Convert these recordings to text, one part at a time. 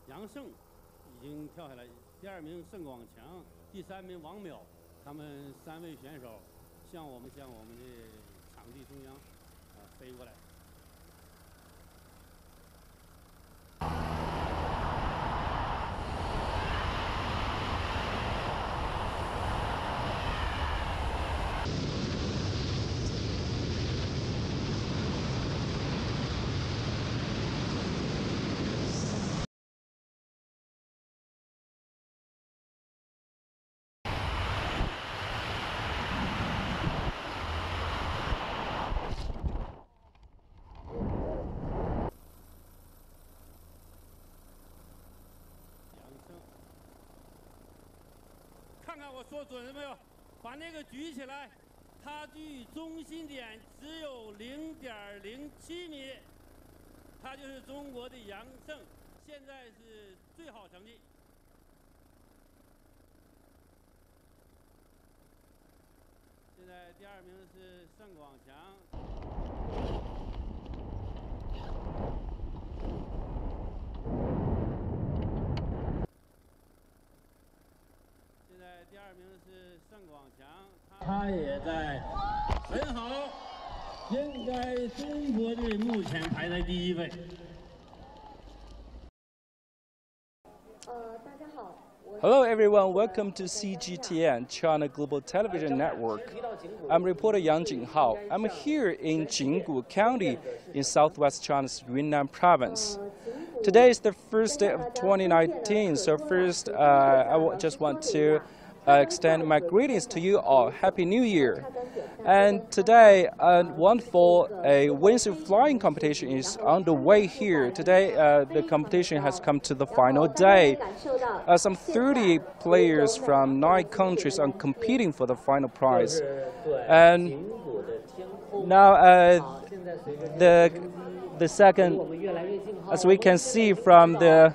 杨胜已经跳下来，第2名盛广强，第3名王淼，他们3位选手向我们的场地中央飞过来。 看看我说准了没有？把那个举起来，它距中心点只有0.07米，他就是中国的杨胜，现在是最好成绩。现在第2名是盛广强。 第2名是盛广强，他也在很好，应该中国队目前排在第1位。大家好。 Hello everyone, welcome to CGTN, China Global Television Network. I'm reporter Jinghao. I'm here in Jinggu County in southwest China's Yunnan province. Today is the first day of 2019, so first I just want to extend my greetings to you all. Happy New Year! And today, a wonderful wingsuit flying competition is underway here. Today, the competition has come to the final day. Some 30 players from 9 countries are competing for the final prize. And now, the second, as we can see from the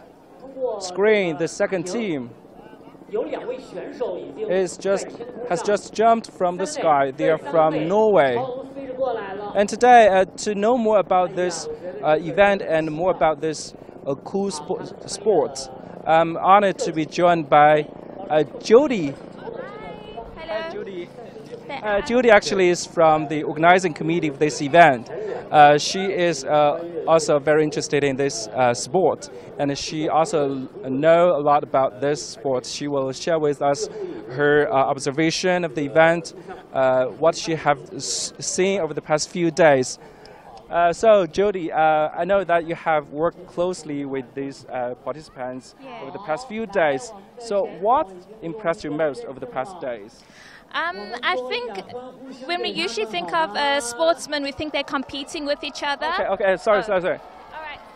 screen, the second team has just jumped from the sky. They are from Norway. And today, to know more about this event and more about this cool sport, I'm honored to be joined by Jody. Hello. Jody. Jody actually is from the organizing committee of this event. She is also very interested in this sport, and she also knows a lot about this sport. She will share with us her observation of the event, what she has seen over the past few days. So, Jody, I know that you have worked closely with these participants over the past few days. So, what impressed you most over the past days? I think when we usually think of sportsmen, we think they're competing with each other. Okay, sorry. All right,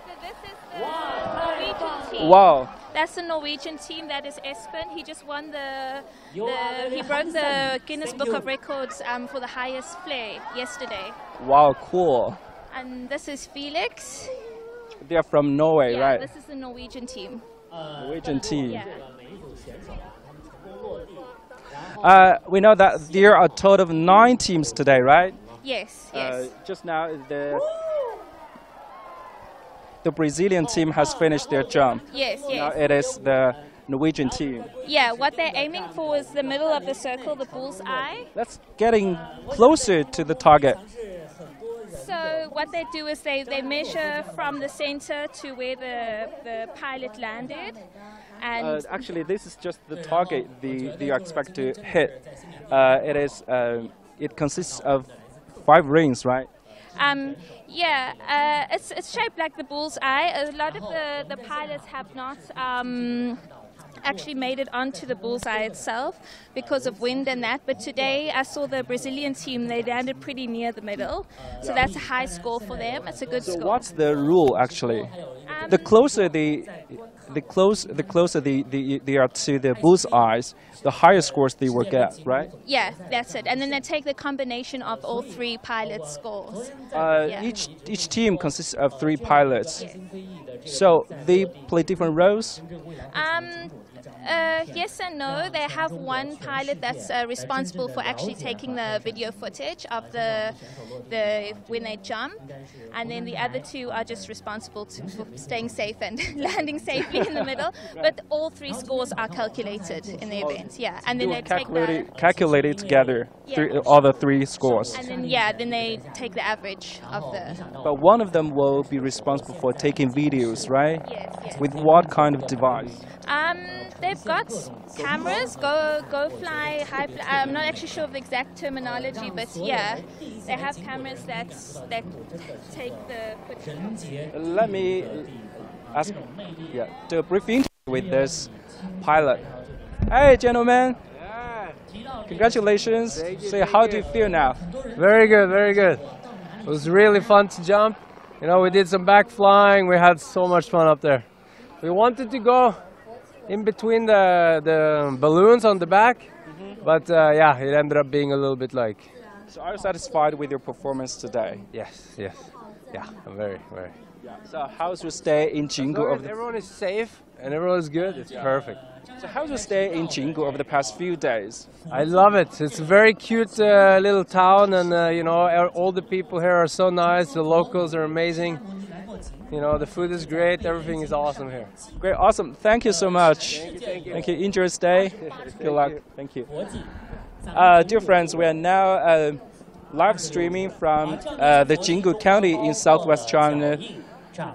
so this is the Norwegian team. Wow. That's the Norwegian team. That is Espen. He just won he broke the Guinness Book of Records for the highest flare yesterday. Wow, cool. And this is Felix. They are from Norway, yeah, right? This is the Norwegian team. Norwegian team. Yeah. We know that there are a total of 9 teams today, right? Yes. Just now, the Brazilian team has finished their jump. Yes. Now it is the Norwegian team. Yeah, what they're aiming for is the middle of the circle, the bullseye. That's getting closer to the target. So what they do is they measure from the center to where the pilot landed. And actually, this is just the target they expect to hit. It consists of 5 rings, right? It's shaped like the bullseye. A lot of the pilots have not actually made it onto the bullseye itself because of wind and that. But today I saw the Brazilian team, they landed pretty near the middle. So that's a high score for them. It's a good score. So what's the rule actually? The closer they are to the bullseyes, the higher scores they will get, right? Yeah, that's it. And then they take the combination of all 3 pilots' scores. Each team consists of 3 pilots. So they play different roles? Yes and no. They have one pilot that's responsible for actually taking the video footage of the when they jump, and then the other two are just responsible for staying safe and landing safely in the middle. But all three scores are calculated in the event. Yeah, and then they calculated together. Yeah. All the three scores. And then then they take the average of the. But one of them will be responsible for taking videos, right? Yes. Yes. With what kind of device? They've got cameras, go fly, high fly. I'm not actually sure of the exact terminology, but yeah, they have cameras that take the footage. Let me ask, do a brief interview with this pilot. Hey, gentlemen. Congratulations. So how do you feel now? Very good, very good. It was really fun to jump. You know, we did some back flying. We had so much fun up there. We wanted to go in between the balloons on the back, but yeah, it ended up being a little bit like. So are you satisfied with your performance today? Yes. Yeah, I'm very. Yeah. So how's your stay in Jinggu? Everyone is safe and everyone is good. It's perfect. So how's your stay in Jinggu over the past few days? I love it. It's a very cute little town, and you know, all the people here are so nice. The locals are amazing. You know, the food is great. Everything is awesome here. Great, awesome. Thank you so much. Thank you. Enjoy your stay. Good luck. Thank you. Dear friends, we are now live streaming from the Jinggu County in southwest China.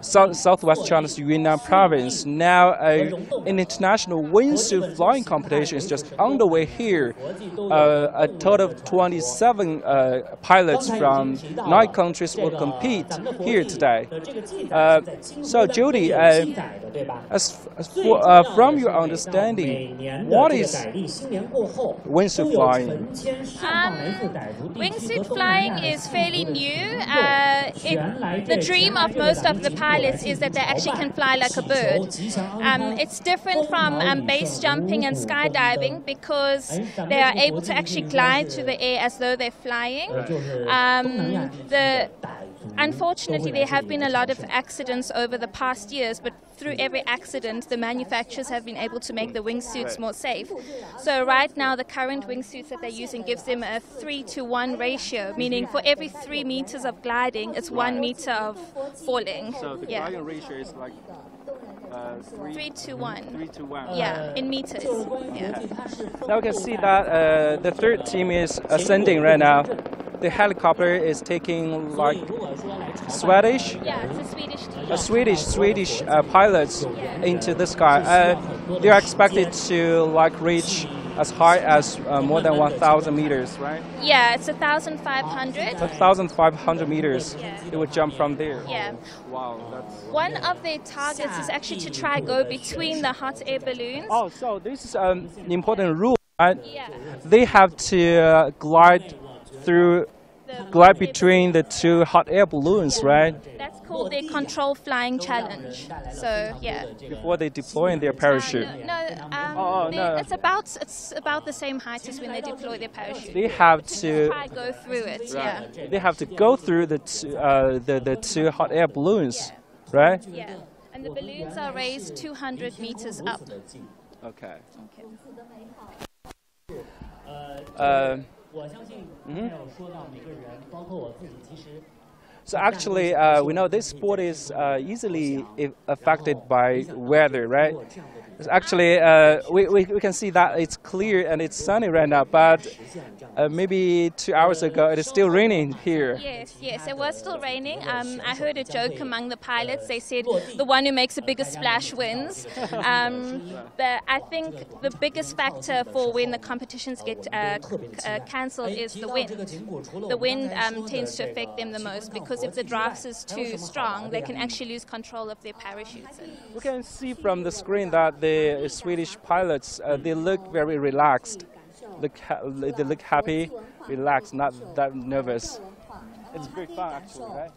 Southwest China's Yunnan province. Now, an international wingsuit flying competition is just underway here. A total of 27 pilots from 9 countries will compete here today. So, Judy, from your understanding, what is wingsuit flying? Wingsuit flying is fairly new. The dream of most of the pilots is that they actually can fly like a bird. It's different from base jumping and skydiving because they are able to actually glide through the air as though they're flying. Unfortunately, there have been a lot of accidents over the past years, but through every accident, the manufacturers have been able to make the wingsuits more safe. So right now, the current wingsuits that they're using gives them a 3-to-1 ratio, meaning for every 3 meters of gliding, it's 1 meter of falling. So the gliding ratio is like 3 to 1. 3 to 1. Yeah, in meters. Yeah. Now we can see that the third team is ascending right now. The helicopter is taking like Swedish. Yeah, it's a Swedish team. Swedish pilots into the sky. They are expected to like reach as high as more than 1,000 meters, right? Yeah, it's 1,500. 1,500 meters. Yeah. They would jump from there. Yeah. Wow, that's. One of their targets is actually to try go between the hot air balloons. Oh, so this is an important rule, right? Yeah. They have to glide between the 2 hot air balloons, right? That's called their control flying challenge. So yeah. Before they deploy in their parachute. No. It's about the same height as when they deploy their parachute. They have to try go through it. Yeah. They have to go through the 2 hot air balloons, right? Yeah. And the balloons are raised 200 meters up. Okay. So actually, we know this sport is easily affected by weather, right? Actually, we can see that it's clear and it's sunny right now, but maybe 2 hours ago it is still raining here. Yes, it was still raining. I heard a joke among the pilots. They said the one who makes the biggest splash wins. But I think the biggest factor for when the competitions get cancelled is the wind. The wind tends to affect them the most because if the draft is too strong, they can actually lose control of their parachutes. We can see from the screen that the Swedish pilots, they look very relaxed. They look happy, relaxed, not that nervous. It's great fun, actually, right?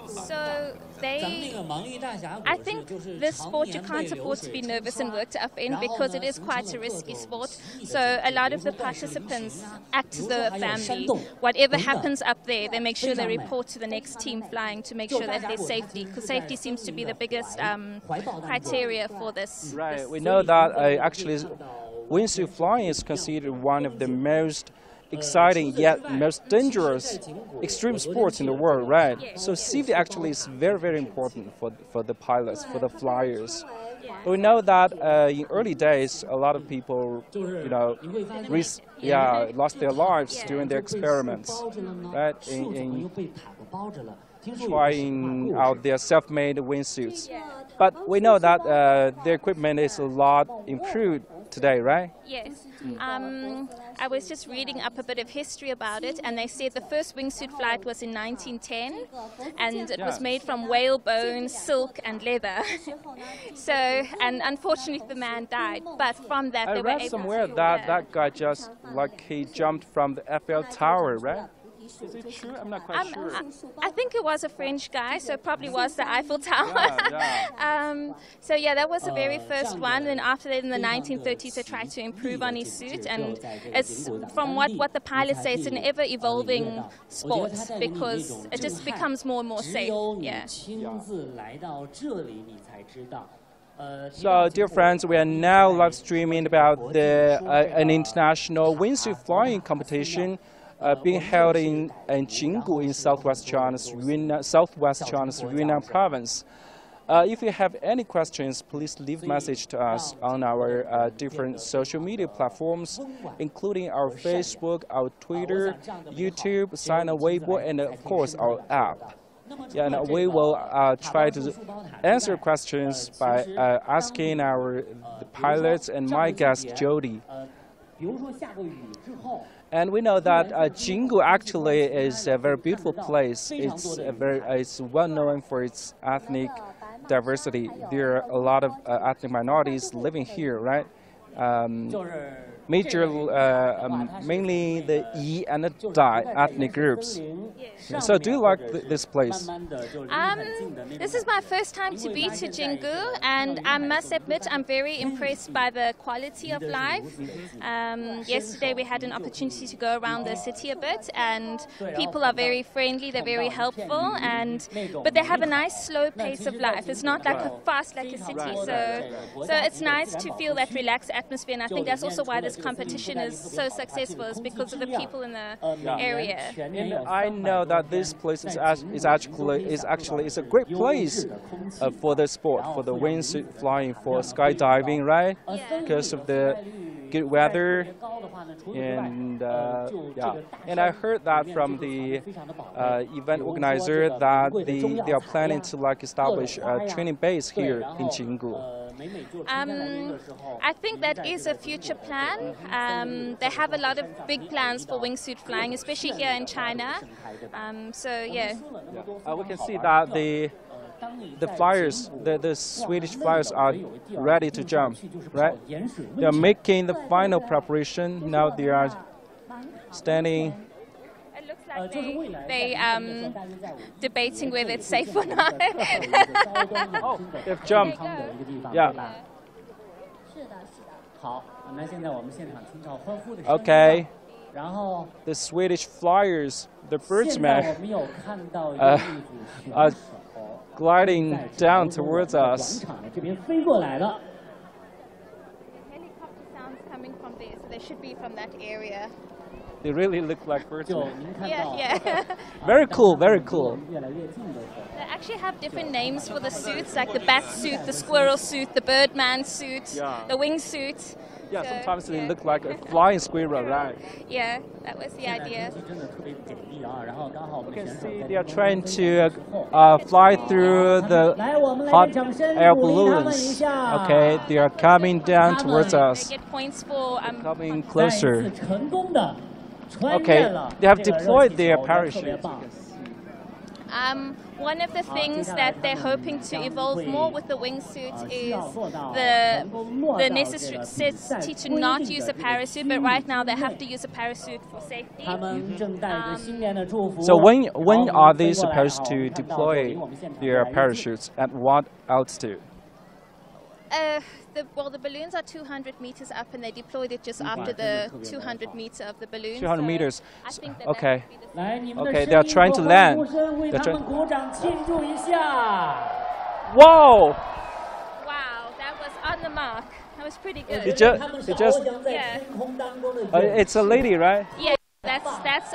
So I think this sport you can't afford to be nervous and worked up in because it is quite a risky sport. So a lot of the participants act as though a family. Whatever happens up there, they make sure they report to the next team flying to make sure that there's safety, because safety seems to be the biggest criteria for this. Right, we know that actually wingsuit flying is considered one of the most exciting yet most dangerous extreme sports in the world, right? So safety actually is very, very important for the pilots, for the flyers. But we know that in early days, a lot of people, lost their lives during their experiments, right? In trying out their self-made wingsuits. But we know that their equipment is a lot improved today, right? Yes. I was just reading up a bit of history about it, and they said the first wingsuit flight was in 1910, and it was made from whale bone, silk, and leather. So, and unfortunately, the man died. But from that, I they were read able somewhere to, that guy just he jumped from the Eiffel Tower, right? Is it true? I'm not quite sure. I think it was a French guy, so it probably was the Eiffel Tower. So yeah, that was the very first one. And after that, in the 1930s, they tried to improve on his suit. And it's from what the pilots say, it's an ever-evolving sport because it just becomes more and more safe. Yeah. So, dear friends, we are now live streaming about an international wingsuit flying competition being held in Jinggu in southwest China's Yunnan province. If you have any questions, please leave a message to us on our different social media platforms, including our Facebook, our Twitter, YouTube, Sina Weibo, and of course our app. Yeah, and we will try to answer questions by asking the pilots and my guest Jody. And we know that Jinggu actually is a very beautiful place. It's well known for its ethnic diversity. There are a lot of ethnic minorities living here, right? Mainly the Yi and the Dai ethnic groups. So do you like this place? This is my first time to be to Jinggu, and I must admit I'm very impressed by the quality of life. Yesterday we had an opportunity to go around the city a bit, and people are very friendly, they're very helpful, but they have a nice slow pace of life. It's not like fast like a city, so it's nice to feel that relaxed atmosphere, and I think that's also why this competition is so successful, is because of the people in the area. And I know that this place is actually a great place for the sport, for the wingsuit flying, for skydiving, right? Because of the good weather, and and I heard that from the event organizer that they are planning to establish a training base here in Jinggu. I think that is a future plan. They have a lot of big plans for wingsuit flying, especially here in China. So yeah. We can see that the flyers, the Swedish flyers are ready to jump, right? They are making the final preparation. Now they are standing. It looks like they debating whether it's safe or not. Oh, they've jumped. Yeah. Okay. The Swedish flyers, the birdsmen, are gliding down towards us. Helicopter sounds coming from there, so they should be from that area. They really look like birdsmen. Yeah. Very cool, very cool. They actually have different names for the suits, like the bat suit, the squirrel suit, the birdman suit, the wingsuit. Yeah, sometimes they look like a flying squirrel, right? Yeah, that was the idea. You can see they are trying to fly through the hot air balloons. Okay, they are coming down towards us. They get points for coming closer. Okay, they have deployed their parachutes. One of the things that they're hoping to evolve more with the wingsuit is the necessity to not use a parachute, but right now they have to use a parachute for safety. So when are they supposed to deploy their parachutes? At what altitude? The balloons are 200 meters up, and they deployed it just after the 200 meter of the balloon. 200 so meters. I think that Okay. That would be the Okay, they are trying to land. Whoa! Wow, that was on the mark. That was pretty good. It just Yeah, it's a lady, right? yeah. That's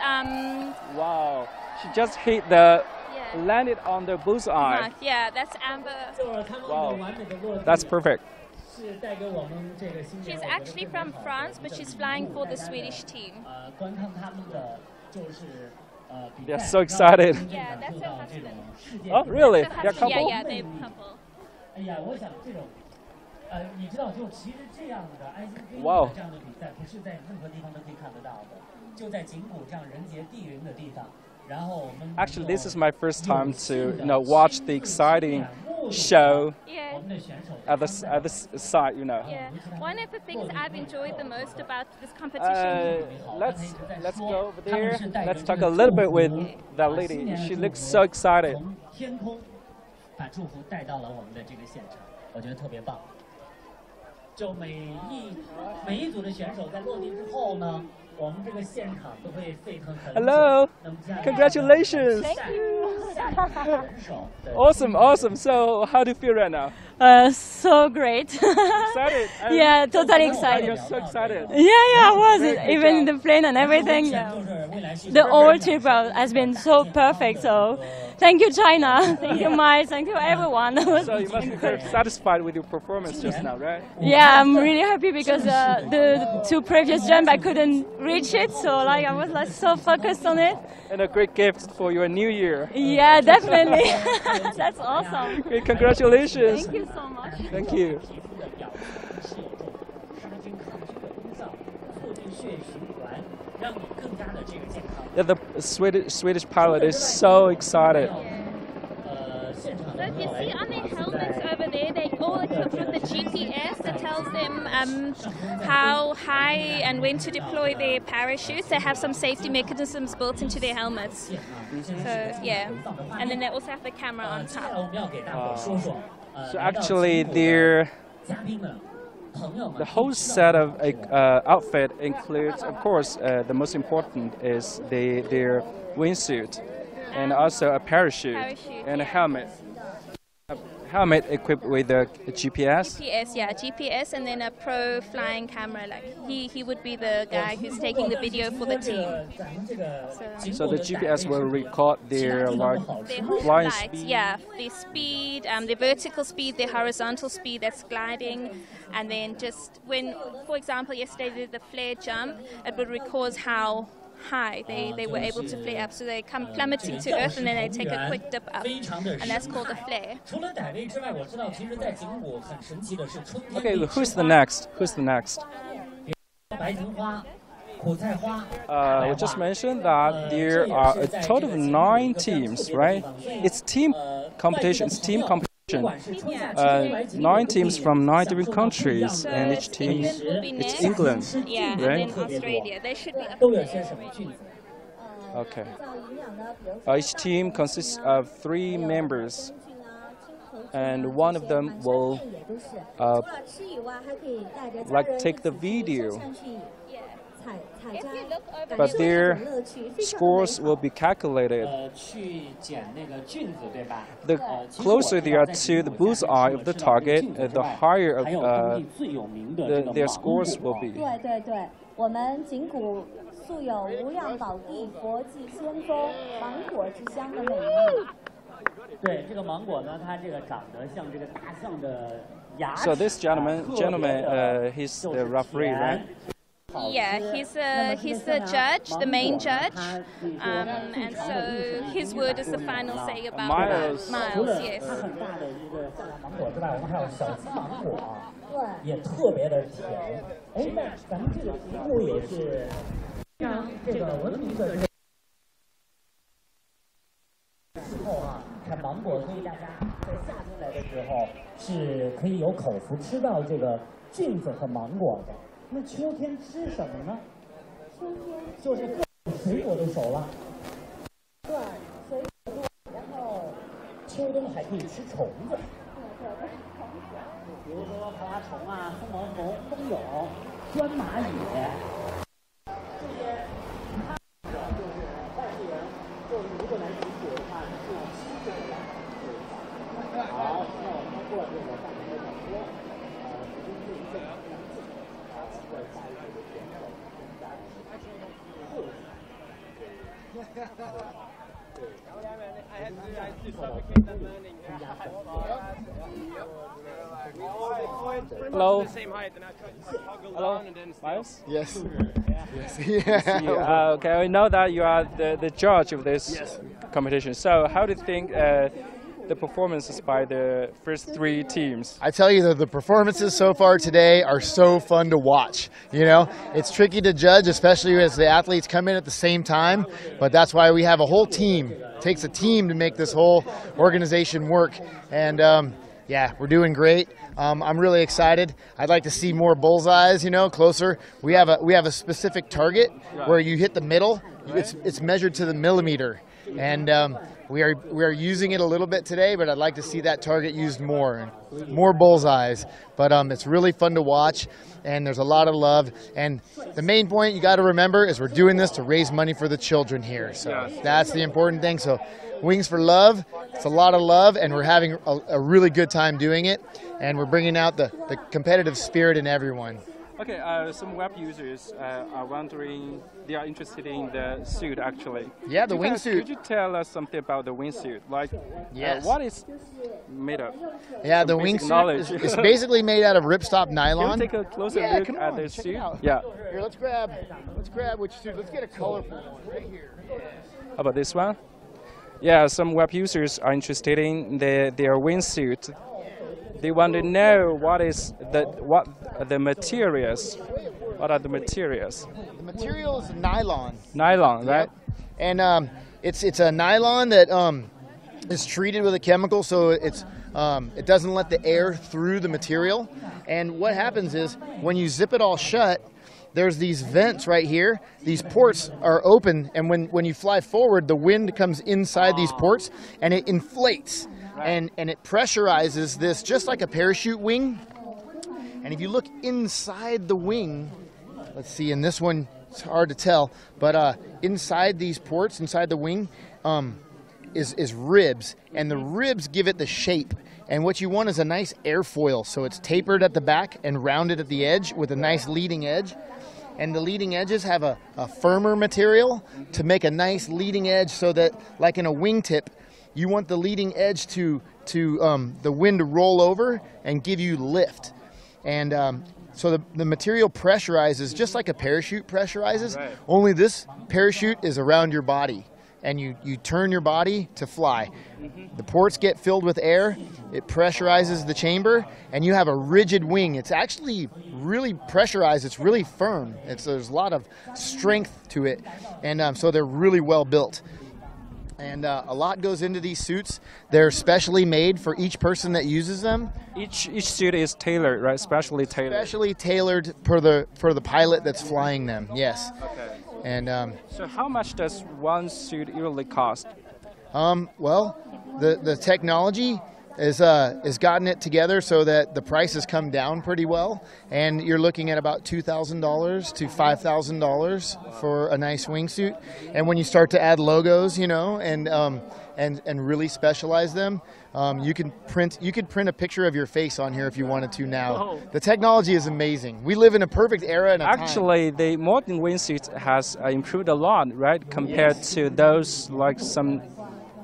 Wow. She just hit the yeah. landed on the bullseye. Mark. Yeah, that's Amber. Wow. That's perfect. She's actually from France, but she's flying for the Swedish team. They're so excited. Yeah, that's her husband. Oh, really? That's her They're a husband. couple? Yeah, they're a couple. Wow. Actually, this is my first time to watch the exciting show Yeah. at the site. Yeah. One of the things I've enjoyed the most about this competition. Let's go over there. Let's talk a little bit with that lady. She looks so excited. 把祝福带到了我们的这个现场，我觉得特别棒。就每一组的选手在落地之后呢，我们这个现场都会沸腾很久。Hello, congratulations! Awesome, awesome. So, how do you feel right now? So great. Excited? Yeah, totally You're excited. so excited. Yeah, I was. Great Even in job. the plane and everything. Yeah. The whole trip has been so perfect. So, thank you, China. Thank you, Miles. Thank you, everyone. So you must be very satisfied with your performance just now, right? Yeah, I'm really happy because the two previous jump I couldn't reach it. So, I was so focused on it. And a great gift for your new year. Yeah, definitely. That's awesome. Great, congratulations. Thank you so much. Thank you. Yeah, the Swedish pilot is so excited. So if you see on their helmets over there, they all equipped with the GPS that tells them how high and when to deploy their parachutes. They have some safety mechanisms built into their helmets. So yeah, and then they also have the camera on top. So actually, the whole set of outfit includes, of course, the most important is their wingsuit, and also a parachute and a helmet. Helmet equipped with a GPS. GPS, yeah, GPS, and then a pro flying camera. Like he would be the guy who's taking the video for the team. So the GPS will record their flying speed. Yeah, their speed, the vertical speed, their horizontal speed that's gliding, and then just when, for example, yesterday they did the flare jump, it would record how high they were able to flare up. So they come plummeting to earth and then they take a quick dip up, and that's called a flare. Okay, who's the next? Who's the next? We just mentioned that there are a total of 9 teams, right? It's team competition. It's team competition. 9 teams from 9 different countries, So and each team it's England, yeah, right? and then Australia. They should be up there. Okay. Each team consists of 3 members, and one of them will take the video. If you look over But there, their scores will be calculated. The closer they are to the bullseye of the target, the higher their scores will be. 对对对，我们景谷素有无量宝地、国际先锋、芒果之乡的美誉。对，这个芒果呢，它这个长得像这个大象的牙齿。 So this gentleman, he's the referee, right? yeah, he's the judge, the main judge, and so his word is the final say about Miles. Miles, yes. 它很大的一个芒果之外，我们还有小鸡芒果啊，也特别的甜。哎，那咱们这个题目也是非常这个文明的这个。之后时候是可以有口福吃到这个菌子和芒果的。那秋天吃什么呢？秋天就是各种水果都熟了。对，水果多，然后秋冬还可以吃虫子。比如说爬爬虫啊、蜂毛虫、蜂蛹、钻蚂蚁，这些看着就是外地人，就是如果来理解的话，是用7个来对照。好，那我们通过这个大型的广播，直接对一个详细，期待下一次的选手来后Hello. Hello. Miles? Yes. Okay, we know that you are the judge of this competition. So, how do you think the performances by the first 3 teams? I tell you that the performances so far today are so fun to watch. You know, it's tricky to judge, especially as the athletes come in at the same time, but that's why we have a whole team. It takes a team to make this whole organization work, and yeah, we're doing great. I'm really excited. I'd like to see more bullseyes, you know, closer. We have a specific target where you hit the middle. It's measured to the millimeter, and we are using it a little bit today, but I'd like to see that target used more bullseyes. But it's really fun to watch, and there's a lot of love. And the main point you got to remember is we're doing this to raise money for the children here. So that's the important thing. So Wings for Love, it's a lot of love, and we're having a really good time doing it, and we're bringing out the competitive spirit in everyone. Okay, some web users are wondering, they are interested in the suit actually. Yeah, the wingsuit. Could you tell us something about the wingsuit? Like, what is made of? Yeah, the wingsuit is basically made out of ripstop nylon. Can we take a closer look at the suit? Yeah. Here, let's grab which suit. Let's get a colorful one right here. How about this one? Yeah, some web users are interested in their wingsuit. They want to know what the materials. What are the materials? The material is nylon. Nylon, right? Yep. And it's a nylon that is treated with a chemical, so it doesn't let the air through the material. And what happens is when you zip it all shut, there's these vents right here. These ports are open, and when you fly forward, the wind comes inside these ports, and it inflates. And it pressurizes this just like a parachute wing. And if you look inside the wing, let's see, in this one, it's hard to tell, but inside these ports, inside the wing, is ribs. And the ribs give it the shape. And what you want is a nice airfoil. So it's tapered at the back and rounded at the edge with a nice leading edge. And the leading edges have a firmer material to make a nice leading edge so that, like in a wingtip, you want the leading edge to the wind to roll over and give you lift. And so the material pressurizes just like a parachute pressurizes, only this parachute is around your body. And you turn your body to fly. The ports get filled with air, it pressurizes the chamber, and you have a rigid wing. It's actually really pressurized, it's really firm. There's a lot of strength to it, and so they're really well built. And a lot goes into these suits. They're specially made for each person that uses them. Each suit is tailored, right? Specially tailored. Specially tailored for the pilot that's flying them. Yes. Okay. And so how much does one suit usually cost? Well, the technology is gotten it together so that the prices come down pretty well, and you're looking at about $2,000 to $5,000 for a nice wingsuit. And when you start to add logos, you know, and really specialize them, you could print a picture of your face on here if you wanted to now. Oh. The technology is amazing. We live in a perfect era and a Actually, the modern wingsuit has improved a lot, right, compared to those like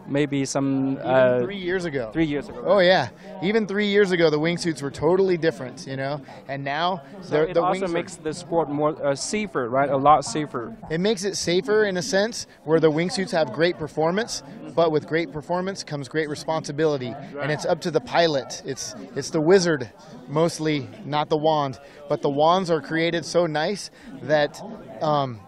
maybe some 3 years ago. 3 years ago. Oh yeah, even 3 years ago the wingsuits were totally different, you know. And now it also makes the sport more safer, right? A lot safer. It makes it safer in a sense where the wingsuits have great performance, but with great performance comes great responsibility, and it's up to the pilot. It's the wizard mostly, not the wand. But the wands are created so nice that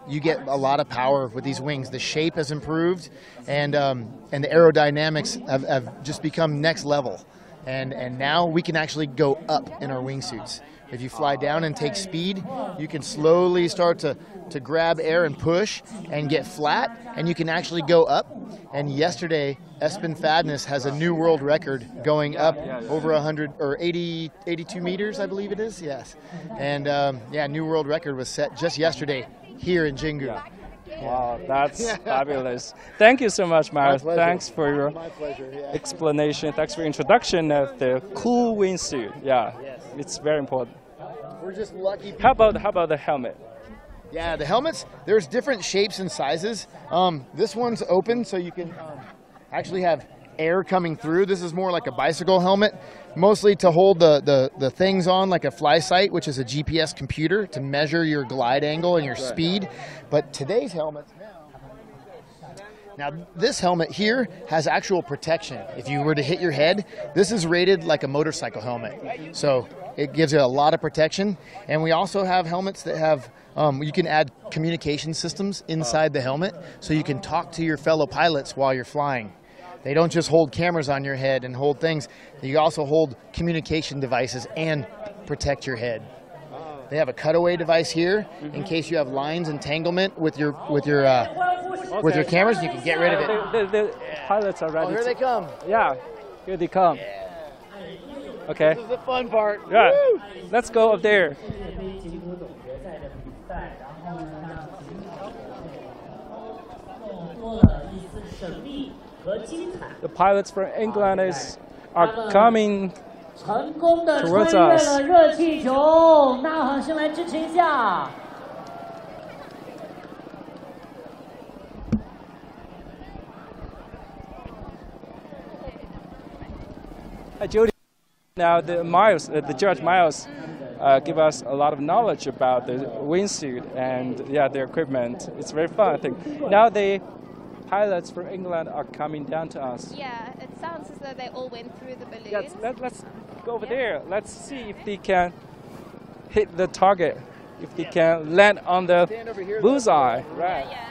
you get a lot of power with these wings. The shape has improved, and the aerodynamics have just become next level. and now we can actually go up in our wingsuits. If you fly down and take speed, you can slowly start to grab air and push and get flat, and you can actually go up. And yesterday, Espen Fadnes has a new world record going up over 100 or 82 meters, I believe it is. Yes, and yeah, new world record was set just yesterday here in Jinggu. Wow, that's fabulous. Thank you so much, Miles. Thanks for your explanation. Thanks for introduction of the cool wingsuit. Yeah, it's very important. We're just lucky. How about the helmet? Yeah, the helmets, there's different shapes and sizes. This one's open, so you can actually have air coming through. This is more like a bicycle helmet, mostly to hold the things on, like a fly sight, which is a GPS computer to measure your glide angle and your speed. But today's helmets, now this helmet here has actual protection. If you were to hit your head, this is rated like a motorcycle helmet. So it gives you a lot of protection. And we also have helmets that have, you can add communication systems inside the helmet so you can talk to your fellow pilots while you're flying. They don't just hold cameras on your head and hold things. You also hold communication devices and protect your head. They have a cutaway device here in case you have lines entanglement with your cameras. You can get rid of it. The pilots are ready. Oh, here they come. Yeah, here they come. Okay. This is the fun part. Yeah. Woo! Let's go up there. The pilots from England are coming towards us. Hi, Jody. Now, the Judge Miles, give us a lot of knowledge about the wingsuit and their equipment. It's very fun, I think. Now the pilots from England are coming down to us. Yeah, it sounds as though they all went through the balloons. Yes, let's go over there. Let's see if they can hit the target, if they can land on the bullseye. Right. Yeah.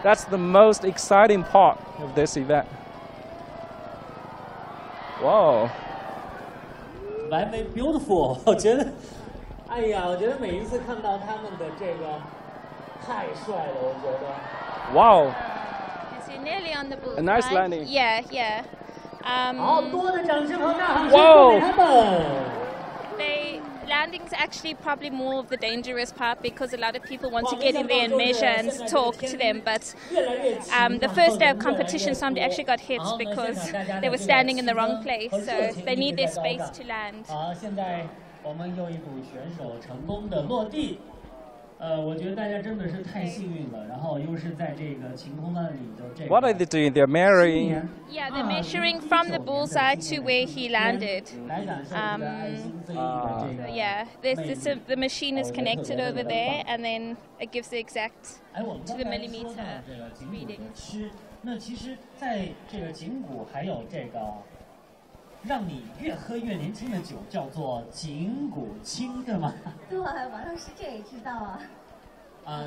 That's the most exciting part of this event. Wow. 完美 beautiful， 我觉得，哎呀，我觉得每一次看到他们的这个太帅了，我觉得。Wow. So you're nearly on the bullseye. A nice landing. Yeah, yeah. 好多的掌声和呐喊声 Whoa. 给他们。 Landing's actually probably more of the dangerous part because a lot of people want to get in there and measure and talk to them. But the first day of competition, somebody actually got hit because they were standing in the wrong place. So they need their space to land. 好，现在我们又一组选手成功的落地。我觉得大家真的是太幸运了，然后又是在这个晴空万里的这个。 What are they doing? They're measuring. Yeah, they're measuring from the bullseye to where he landed. Yeah, the machine is connected over there, and then it gives the exact to the millimeter reading. 那其实，在这个景谷还有这个让你越喝越年轻的酒，叫做景谷青，对吗？对，网上是这也知道啊。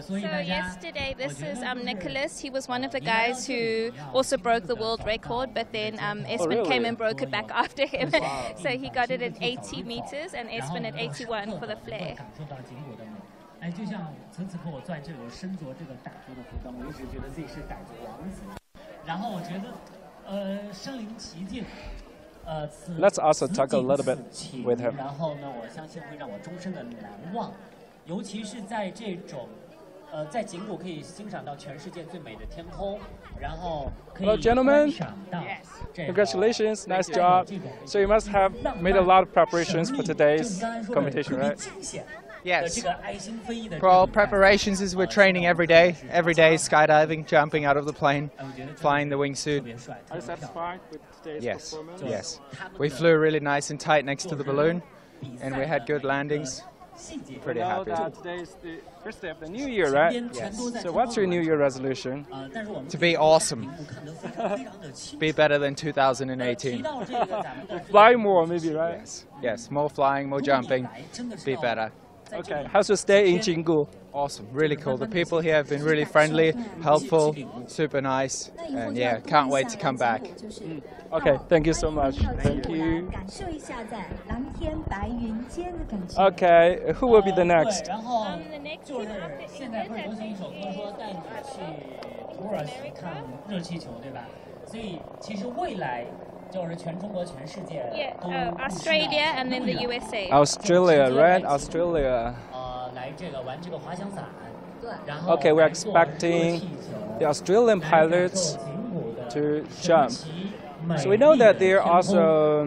So yesterday, this is Nicholas. He was one of the guys who also broke the world record, but then Espen came and broke it back after him. So he got it at 80 meters and Espen at 81 for the flare. 哎，就像此刻我在这里身着这个傣族的服装，我一直觉得自己是傣族王子。然后我觉得，身临其境。 Let's also talk a little bit with him. 然后呢，我相信会让我终身的难忘，尤其是在这种，在景谷可以欣赏到全世界最美的天空，然后可以 Hello, gentlemen. 观赏到。Congratulations, nice job. So you must have made a lot of preparations for today's competition, right? Yes. Well, preparations is we're training every day skydiving, jumping out of the plane, flying the wingsuit. Are you satisfied with today's performance? Yes. We flew really nice and tight next to the balloon, and we had good landings. Pretty happy. That today is the first day of the new year, right? Yes. So what's your New Year resolution? To be awesome. Be better than 2018. Fly more, maybe, right? Yes. Yes. More flying, more jumping. Be better. Okay, how's your stay in Jinggu? Awesome, really cool. The people here have been really friendly, helpful, super nice, and yeah, can't wait to come back. Okay, thank you so much. Thank you. Okay, who will be the next? 然后就是现在不是流行一首歌说带你去土耳其看热气球，对吧？所以其实未来就是全中国、全世界都 Australia and then the USA. Australia, right? Australia. 来这个玩这个滑翔伞。 Okay, we're expecting the Australian pilots to jump. So we know that there are also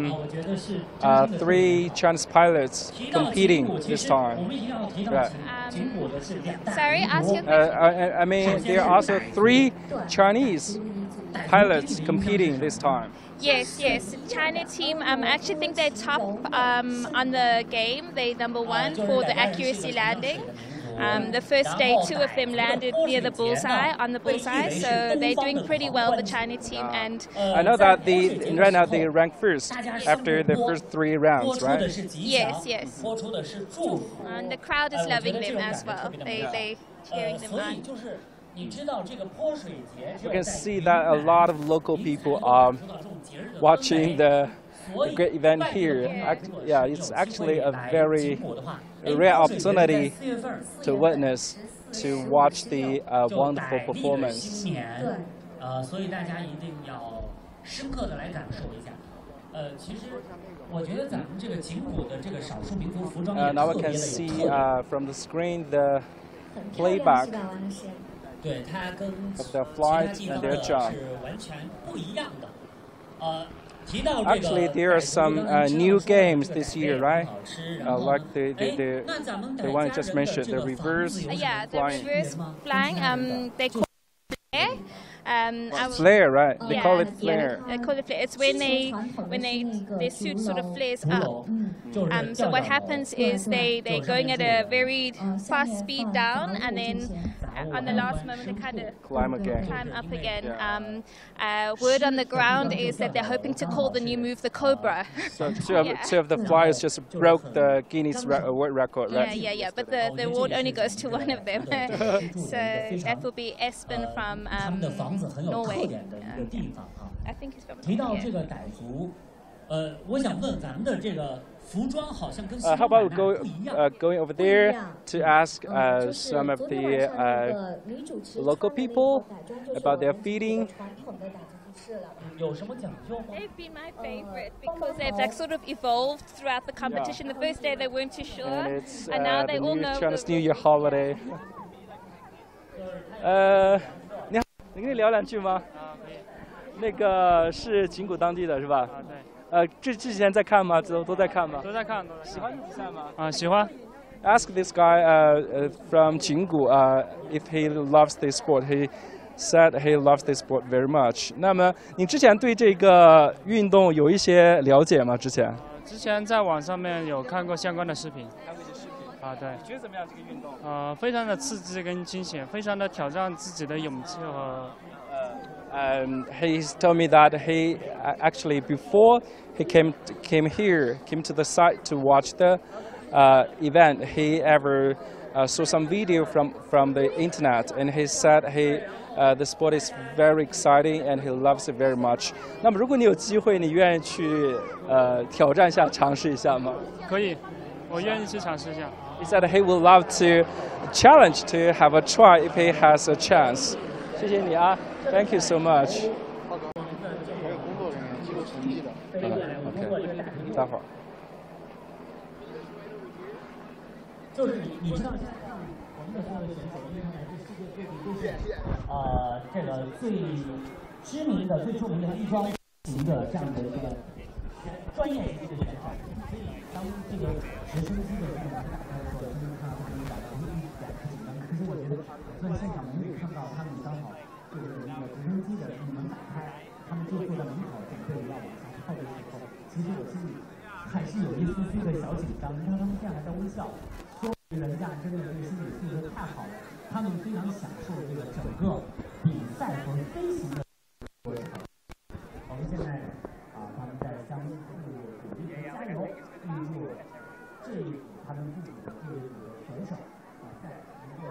3 Chinese pilots competing this time. Right. Sorry, ask your I mean, there are also 3 Chinese pilots competing this time. Yes, yes. China team, I actually think they're top on the game. They're #1 for the accuracy landing. The first day, 2 of them landed near the bullseye, on the bullseye, so they're doing pretty well, the China team. And I know that right now they rank first after the first 3 rounds, right? Yes, yes. And the crowd is loving them as well. They cheering them on. You can see that a lot of local people are watching the great event here. Yeah, it's actually a very rare opportunity to witness, to watch the wonderful performance. 所以大家一定要深刻的来感受一下。其实我觉得咱们这个景谷的这个少数民族服装也特别的有 Now we can see from the screen the playback of their flight and their jump. Actually, there are some new games this year, right? Like the one I just mentioned, the reverse Yeah, the flying. reverse flying. They call it flare. Flare, right? They call it flare. They call it flare. It's when their suit sort of flares up. So what happens is they're going at a very fast speed down, and then on the last moment they kind of Climb up again. Word on the ground is that they're hoping to call the new move the Cobra. So 2 of the flyers just broke the Guinness World Record, right? Yeah. But the award only goes to one of them. So that will be Espen from Norway. I think he's from 提到这个傣族，我想问咱们的这个服装好像跟 How about going over there to ask some of the local people about their feeding? They've been my favorite because they've like sort of evolved throughout the competition. The first day they weren't too sure, And it's and now they the all know. Chinese New Year holiday. 你好，你可以聊2句吗？可以。那个是景谷当地的是吧？对。这之前在看吗？都在看吗？都在看。喜欢比赛吗？喜欢。Ask this guy from Jinggu if he loves this sport. He said he loves this sport very much. 那么你之前对这个运动有一些了解吗？之前在网上面有看过相关的视频。对。你觉得怎么样这个运动？非常的刺激跟惊险，非常的挑战自己的勇气和。He's told me that he actually before he came to the site to watch the event, he ever saw some video from the internet, and he said the sport is very exciting and he loves it very much. 那么如果你有机会，你愿意去挑战一下，尝试一下吗？可以，我愿意去尝试一下。He said he would love to challenge to have a try if he has a chance. 谢谢你啊 ，Thank you so much. OK， 待会儿。就是你知道，我们的所有选手因为来自世界各地都是这个最知名的、最著名的翼装型的这样的一个专业级的选手，所以当这个直升机的这个门打开的时候，真的看到他们感到一点不紧张。可是我觉得在现场没有看到他们刚好就是那个直升机的门打开，他们就坐在门口准备要往下跳的时候，其实我心里还是有一丝丝的小紧张。你看他们现在还在微笑。人家真的是心理素质太好了，他们非常享受这个整个比赛和飞行的过程。我们现在他们在相互鼓励和加油，预祝这一组他们自己的这一组的选手在一个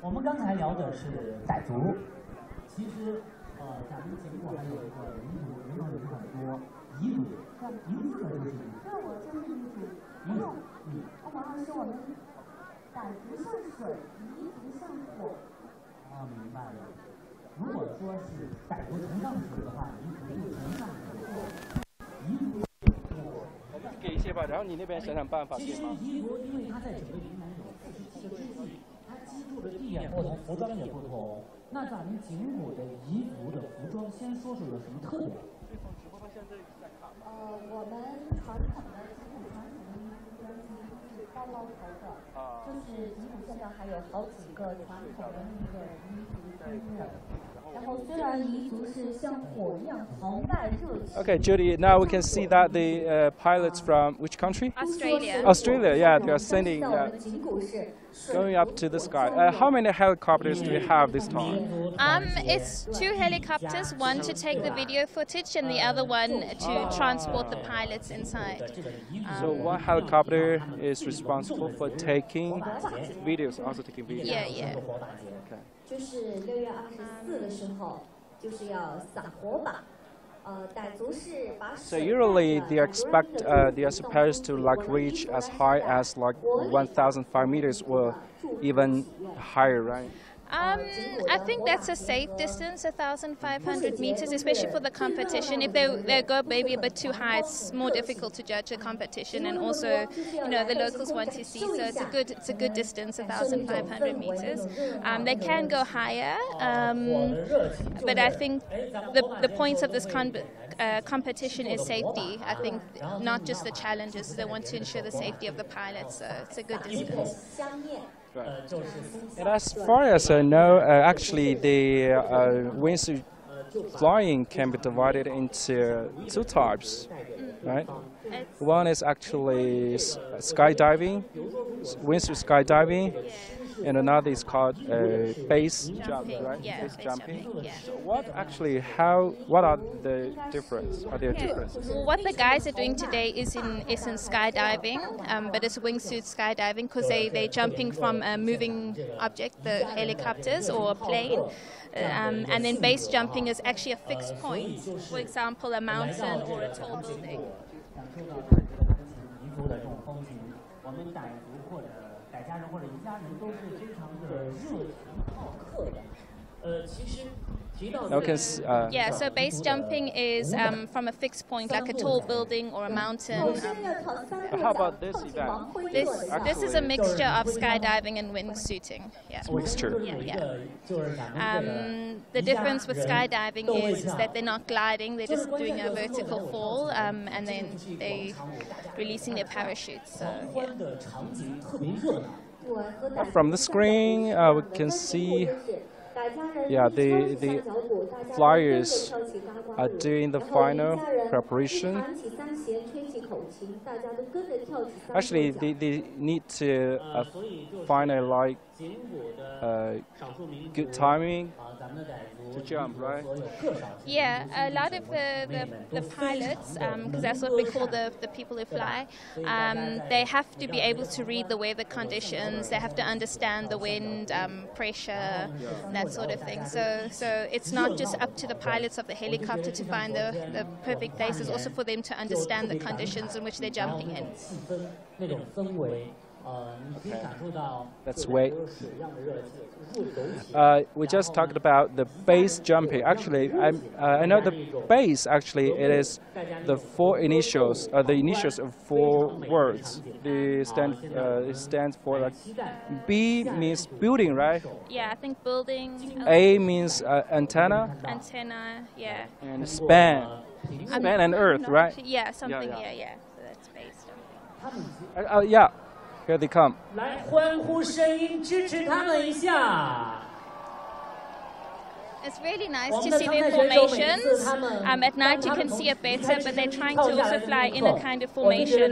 我们刚才聊的是傣族，其实咱们结果还有一个彝族，人口也是很多，彝族，您这个就是彝族。对，我就是彝族。我好像是我们傣族像水，彝族像火。明白了。如果说是傣族崇尚水的话，彝族就崇尚火。彝族。我们给一些吧，然后你那边想想办法。其实彝族，因为它在整个云南有47个支系，它居住的地点不同，服装也不同。那咱们景谷的彝族的服装，先说说有什么特点？我们传统的景谷传统的彝族装其实是高高头的，就是景谷现在还有好几个传统的那个彝族村的。然后虽然彝族是像火一样狂带热气。Okay, Judy. Now we can see that the pilots from which country? Australia. Australia. Yeah, they are sending. Going up to the sky. How many helicopters do we have this time? It's 2 helicopters, one to take the video footage and the other one to transport the pilots inside. So one helicopter is responsible for taking videos, also taking videos. Yeah. Okay. 就是6月24的时候，就是要撒火把。傣族是把 So usually they are supposed to like reach as high as like 1,005 meters or even higher, right? I think that's a safe distance, 1,500 meters, especially for the competition. If they go maybe a bit too high, it's more difficult to judge the competition, and also, the locals want to see. So it's a good distance, 1,500 meters. They can go higher, but I think the points of this competition is safety. I think not just the challenges. They want to ensure the safety of the pilots. So it's a good distance. Right. And as far as I know, actually the wingsuit flying can be divided into 2 types, right? One is actually skydiving, wingsuit skydiving, and another is called base jumping, right? Yeah, base jumping. Yeah. So what are the differences? Are there differences? What the guys are doing today is in skydiving, but it's wingsuit skydiving because they're jumping from a moving object, the helicopters or a plane. And then base jumping is actually a fixed point, for example, a mountain or a tall building. 傣家人或者彝家人都是非常的热情好客的。其实提到 yeah, so base jumping is from a fixed point, like a tall building or a mountain. How about this event? This is a mixture of skydiving and wingsuiting. Yeah. Mixture. Yeah. The difference with skydiving is that they're not gliding; they're just doing a vertical fall, and then they releasing their parachutes. So, yeah. From the screen, we can see. Yeah, the flyers are doing the final preparation. Actually, they need to find a good timing to jump, right? Yeah, a lot of the pilots, because that's what we call the people who fly, they have to be able to read the weather conditions. They have to understand the wind, pressure, that sort of thing. So it's not just up to the pilots of the helicopter to find the perfect places, also for them to understand the conditions in which they're jumping in. Let's wait. We just talked about the base jumping. Actually, I know the base. Actually, it is the 4 initials. The initials of 4 words. It stands for like B means building, right? Yeah, I think building. A means antenna. Antenna, yeah. And span. Span and earth, right? Yeah, something. Yeah. So that's base jumping. Yeah. Here they come. 来，欢呼声音支持他们一下。 It's really nice to see their formations. At night you can see it better, but they're trying to also fly in a kind of formation.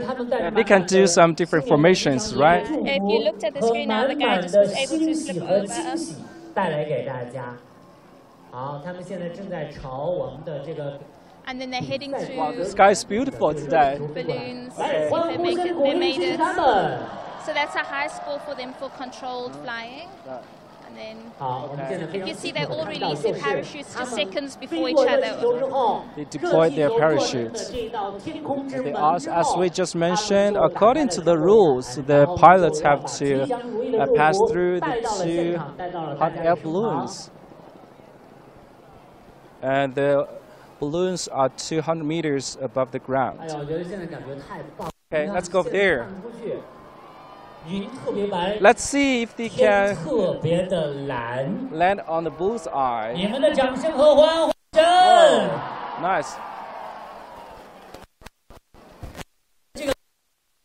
They can do some different formations, right? If you looked at the screen now, the guy just was able to slip over. 带来给大家。好，他们现在正在朝我们的这个 And then they're heading through. Wow, the sky is beautiful today. Balloons. They made it. So that's a high score for them for controlled flying. And then you see they all release their parachutes just seconds before each other. They deployed their parachutes. They also, as we just mentioned, according to the rules, the pilots have to pass through the 2 hot air balloons. And the balloons are 200 meters above the ground. Okay, let's go there. Let's see if they can land on the bullseye. Whoa, nice.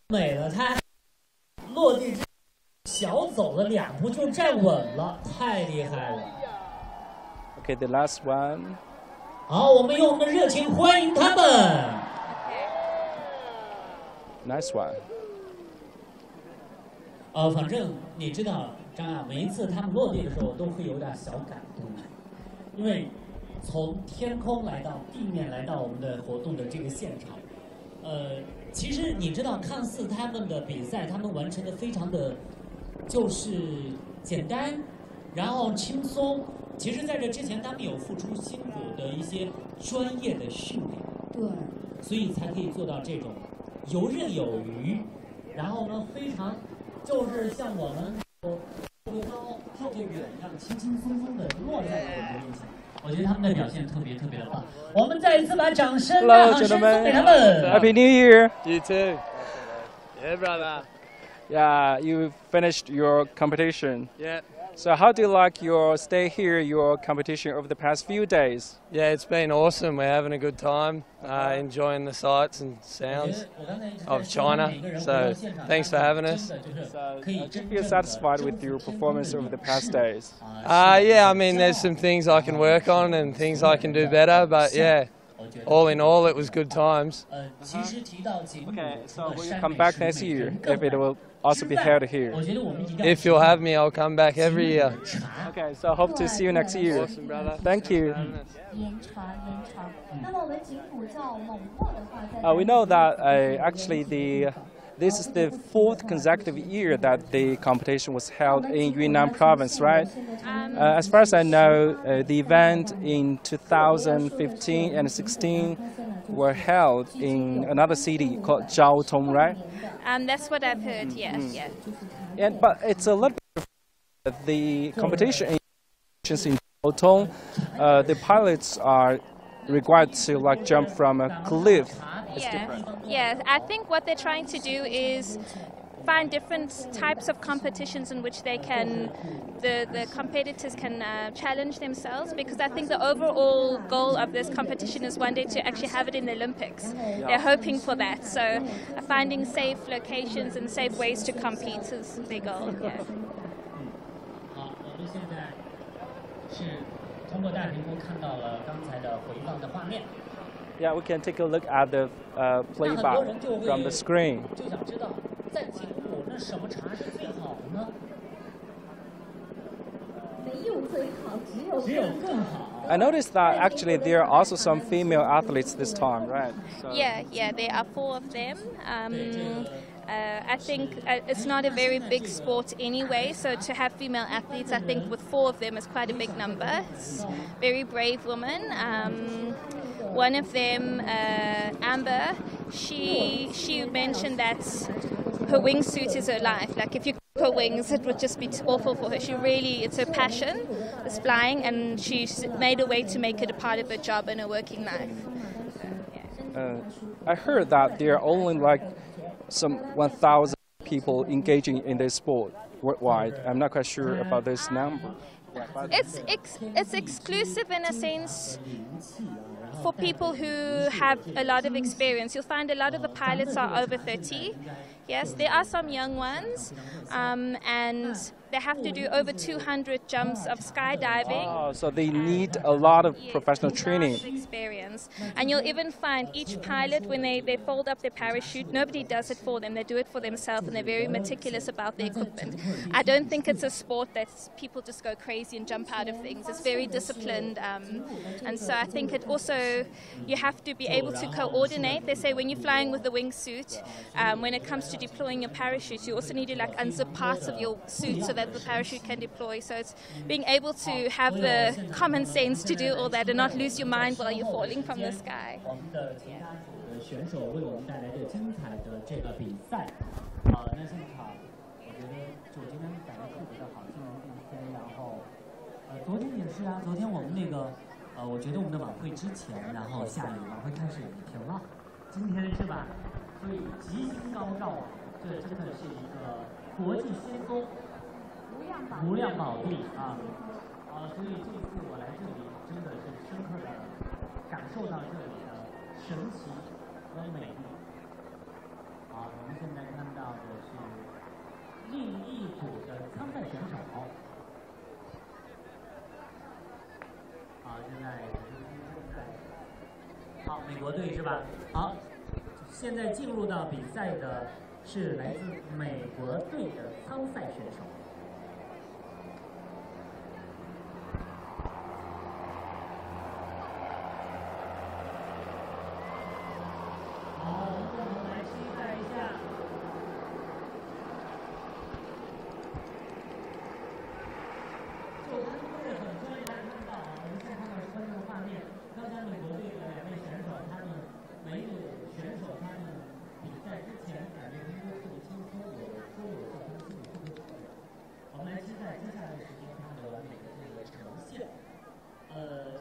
美了，它落地小走了2步就站稳了，太厉害了。Okay, the last one. 好，我们用我们的热情欢迎他们。Nice one. 反正你知道，张亚，每一次他们落地的时候，我都会有点小感动，因为从天空来到地面，来到我们的活动的这个现场，其实你知道，看似他们的比赛，他们完成的非常的，就是简单，然后轻松。其实在这之前，他们有付出辛苦的一些专业的训练，对，所以才可以做到这种游刃有余，然后呢，非常。就是像我们特别高、特别远一样，轻轻松松的落在我们面前。我觉得他们的表现特别的棒。我们再一次把掌声、大喊声送给他们。Happy New Year! You too. Yeah, brother. Yeah, you finished your competition. Yeah. So how do you like your stay here, your competition over the past few days? Yeah, it's been awesome. We're having a good time, enjoying the sights and sounds of China. So thanks for having us. So, do you feel satisfied with your performance over the past days? Yeah, I mean, there's some things I can work on and things I can do better, but yeah, all in all, it was good times. Okay, so will you come back next year if it will also be held here? If you'll have me, I'll come back every year. Okay, so hope to see you next year. Awesome, brother. Thank you. We know that actually this is the 4th consecutive year that the competition was held in Yunnan province, right? As far as I know, the event in 2015 and 16 were held in another city called Zhaotong, right? That's what I've heard, yeah. But it's a little bit different. The competition in Zhaotong, the pilots are required to jump from a cliff. Yeah, I think what they're trying to do is find different types of competitions in which they can, the competitors can challenge themselves, because I think the overall goal of this competition is one day to actually have it in the Olympics. They're hoping for that, so finding safe locations and safe ways to compete is their goal. Yeah. 是通过大屏幕看到了刚才的回放的画面。 Yeah, we can take a look at the playback from the screen. 就想知道，在景谷那什么茶是最好的呢？没有最好，只有更好。 I noticed that actually there are also some female athletes this time, right? So Yeah, there are 4 of them. I think it's not a very big sport anyway, so to have female athletes, I think with 4 of them is quite a big number. It's very brave women. One of them, Amber, she mentioned that her wingsuit is her life. Like if you cut her wings, it would just be awful for her. It's her passion, is flying, and she's made a way to make it a part of her job and her working life. I heard that there are only some 1,000 people engaging in this sport worldwide. I'm not quite sure about this number. It's exclusive in a sense for people who have a lot of experience. You'll find a lot of the pilots are over 30. Yes, there are some young ones, and they have to do over 200 jumps of skydiving. Oh, so they need a lot of professional training. Experience. And you'll even find each pilot, when they fold up their parachute, nobody does it for them. They do it for themselves, and they're very meticulous about their equipment. I don't think it's a sport that people just go crazy and jump out of things. It's very disciplined. And so I think it also, you have to be able to coordinate. They say when you're flying with the wingsuit, when it comes to deploying your parachute, you also need to like unzip parts of your suit so that the parachute can deploy. So it's being able to have the common sense to do all that and not lose your mind while you're falling from the sky. 选手为我们带来的精彩的这个比赛，那现场我觉得就今天摆的特别的好，今年第一天，然后昨天也是啊，昨天我们那个我觉得我们的晚会之前，然后下雨，晚会开始也停了，今天是吧？所以吉星高照，这真的是一个国际先锋，无量宝地啊！所以这次我来这里真的是深刻的感受到这里的神奇和美丽。好，我们现在看到的是另一组的参赛选手。好，现在好，美国队是吧？好，现在进入到比赛的是来自美国队的参赛选手。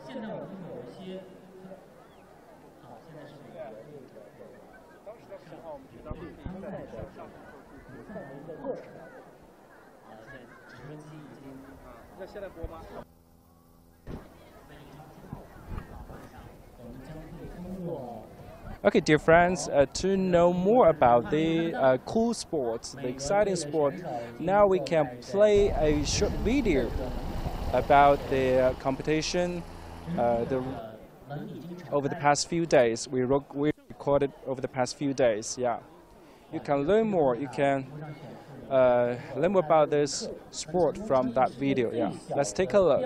现在我们有一些，好，现在是美国队的当时的时候，我们觉得参赛的比赛的一个过程。现在直升机已经那现在播吗？我们将会通过。Okay, dear friends, to know more about the cool sports, the exciting sport, now we can play a short video about the competition over the past few days. We recorded over the past few days, yeah. You can learn more, you can learn more about this sport from that video, yeah. Let's take a look.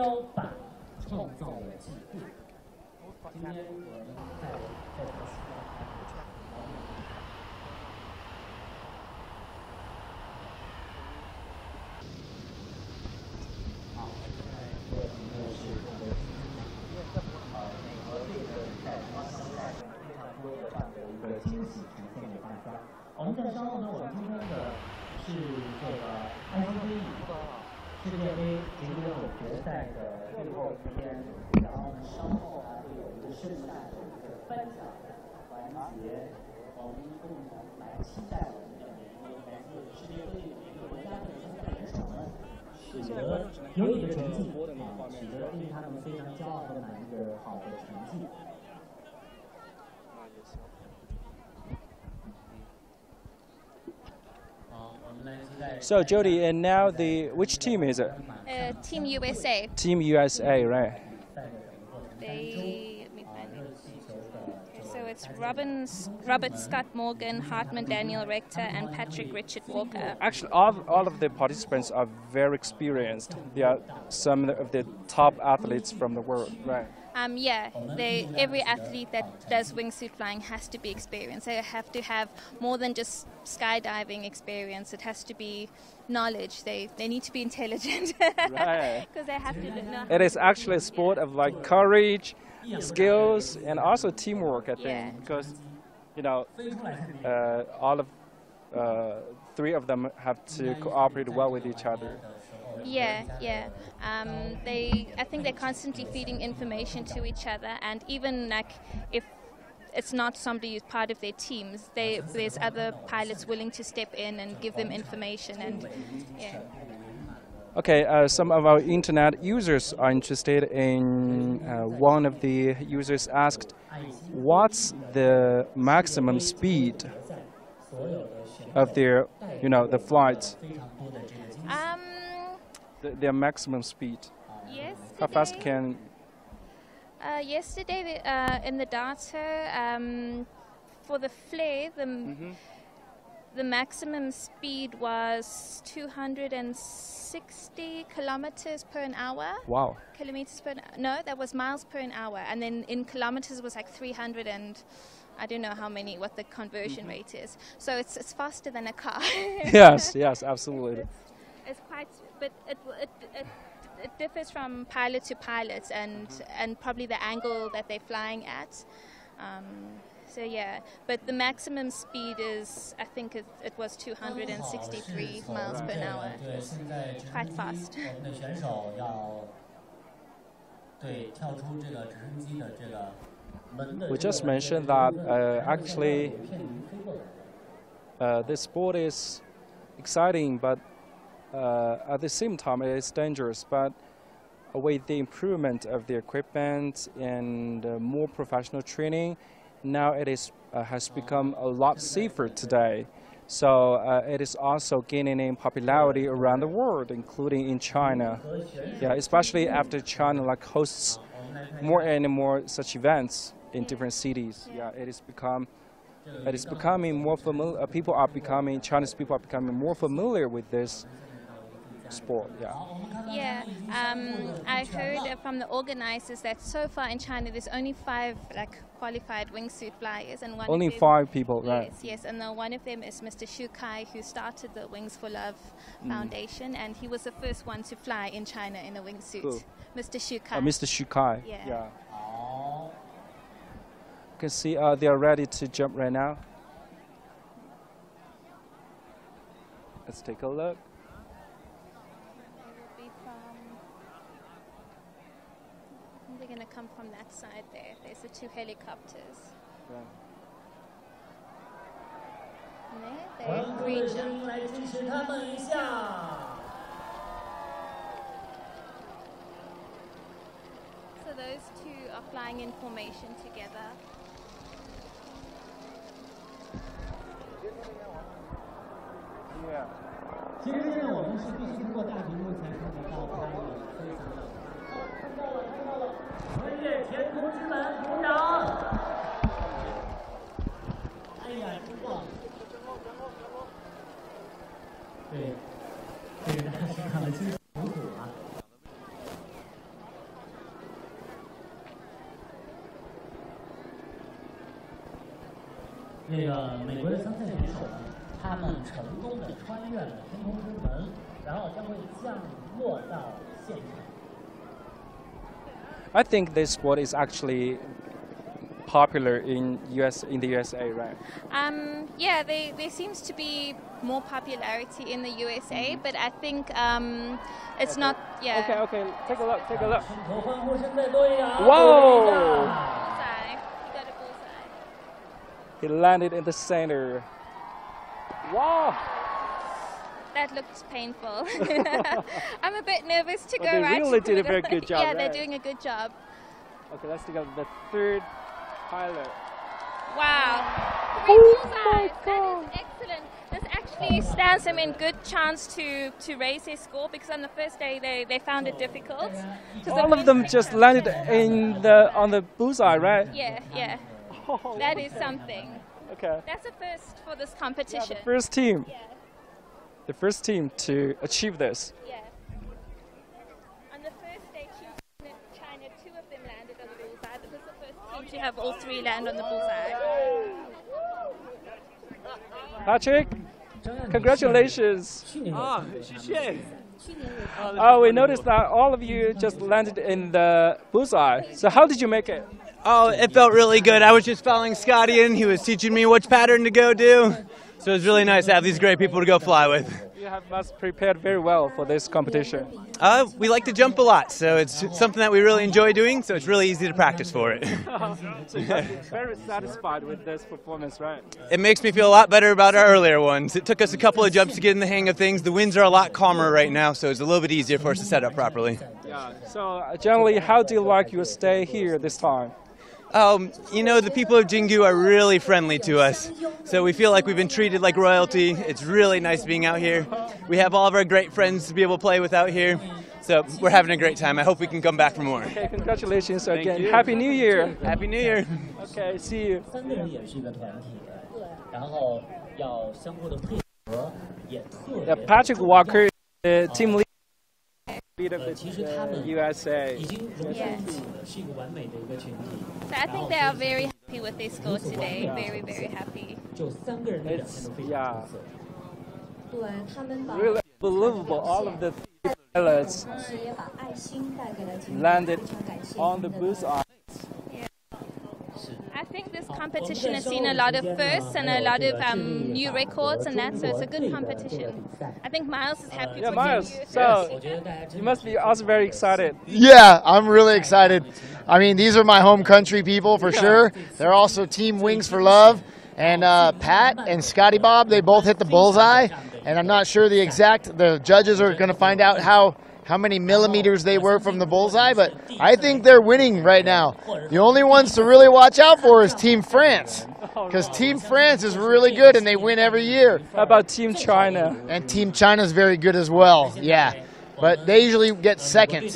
So Jody, and now which team is it? Team USA. Team USA, right? Let me find it. So it's Robert Scott Morgan, Hartman Daniel Rector, and Patrick Richard Walker. Actually, all of the participants are very experienced. They are some of the top athletes from the world, right? Yeah, every athlete that does wingsuit flying has to be experienced. They have to have more than just skydiving experience. It has to be knowledge. They need to be intelligent. Right. Because they have to know. It is actually a sport of like courage, skills, and also teamwork, I think. Yeah. Because, you know, all of three of them have to cooperate well with each other. Yeah. I think they're constantly feeding information to each other, and even like if it's not somebody who's part of their teams, there's other pilots willing to step in and give them information, and yeah. Okay, some of our internet users are interested in, one of the users asked, what's the maximum speed of their, the flights? their maximum speed? Yesterday, How fast can? Yesterday, in the data, for the flare, the maximum speed was 260 kilometers per an hour. Wow. Kilometers per no, that was miles per an hour, and then in kilometers was like 300 and I don't know what the conversion rate is. So it's faster than a car. Yes, absolutely. It's quite, but it differs from pilot to pilot and probably the angle that they're flying at. So yeah, but the maximum speed is, I think it was 263 miles per hour. Quite fast. We just mentioned that actually this sport is exciting, but at the same time it is dangerous. But with the improvement of the equipment and more professional training, now it is has become a lot safer today. So it is also gaining in popularity around the world, including in China. Yeah, especially after China hosts more and more such events in different cities. Yeah, it is becoming more familiar. Chinese people are becoming more familiar with this sport. Yeah, I heard from the organizers that so far in China there's only 5 qualified wingsuit flyers, and only 5 people, right? Yes, and one of them is Mr. Shu Kai, who started the Wings for Love Foundation, and he was the first one to fly in China in a wingsuit. Cool. Mr. Shu Kai. Mr. Shu Kai. Yeah. You can see they are ready to jump right now. Let's take a look. They're going to come from that side there. There's the 2 helicopters. Yeah. They're green jump. So those 2 are flying in formation together. Yeah. 其实现在我们是必须通过大屏幕才看得到它有飞行的。看到了，穿越天空之门，鼓掌！哎呀，真棒！对，这个大家欣赏的清楚楚啊。那个美国的参赛选手呢？ 他们成功的穿越了天空之门，然后将会降落到现场。I think this sport is actually popular in the USA, right? Yeah, there seems to be more popularity in the USA, but I think it's not. Yeah. Okay. Take a look. Whoa! Bullseye. You got a bullseye. He landed in the center. Wow! That looked painful. I'm a bit nervous to go they right. They really did a very good job. Yeah, right? they're doing a good job. Okay, let's take the 3rd pilot. Wow! Oh my God! That is excellent. This actually stands them in good chance to raise their score, because on the first day they found it difficult. All of them just landed on the bullseye, right? Yeah. Oh, that is something. Okay. That's a first for this competition. Yeah, the first team. Yeah. The first team to achieve this. Yeah. On the first day, China, 2 of them landed on the bullseye. This is the first team to have all 3 land on the bullseye. Patrick, congratulations. We noticed that all of you just landed in the bullseye. So how did you make it? Oh, it felt really good. I was just following Scotty in. He was teaching me which pattern to go do. So it was really nice to have these great people to go fly with. You must prepared very well for this competition. We like to jump a lot, so it's something that we really enjoy doing, so it's really easy to practice for it. So you're very satisfied with this performance, right? It makes me feel a lot better about our earlier ones. It took us a couple of jumps to get in the hang of things. The winds are a lot calmer right now, so it's a little bit easier for us to set up properly. Yeah. So generally, how do you like your stay here this time? You know, the people of Jinggu are really friendly to us. So we feel like we've been treated like royalty. It's really nice being out here. We have all of our great friends to be able to play with out here. So we're having a great time. I hope we can come back for more. Okay, congratulations again. Happy New Year. Happy New Year. Okay, see you. 3个人也是一个团体，然后要相互的配合，也特别。Patrick Walker, the team leader of the USA. So I think they are very happy with their score today. Very, very happy. Yeah. Really unbelievable. All of the pilots landed on the bullseye. I think this competition has seen a lot of firsts and a lot of new records and that, so it's a good competition. I think Miles is happy for Miles, you. so you must be also very excited. Yeah, I'm really excited. I mean, these are my home country people for sure. They're also Team Wings for Love. And Pat and Scotty Bob, they both hit the bullseye. And I'm not sure the judges are going to find out how many millimeters they were from the bullseye, but I think they're winning right now. The only ones to really watch out for is Team France, because Team France is really good and they win every year. How about Team China? And Team China is very good as well, yeah. But they usually get second.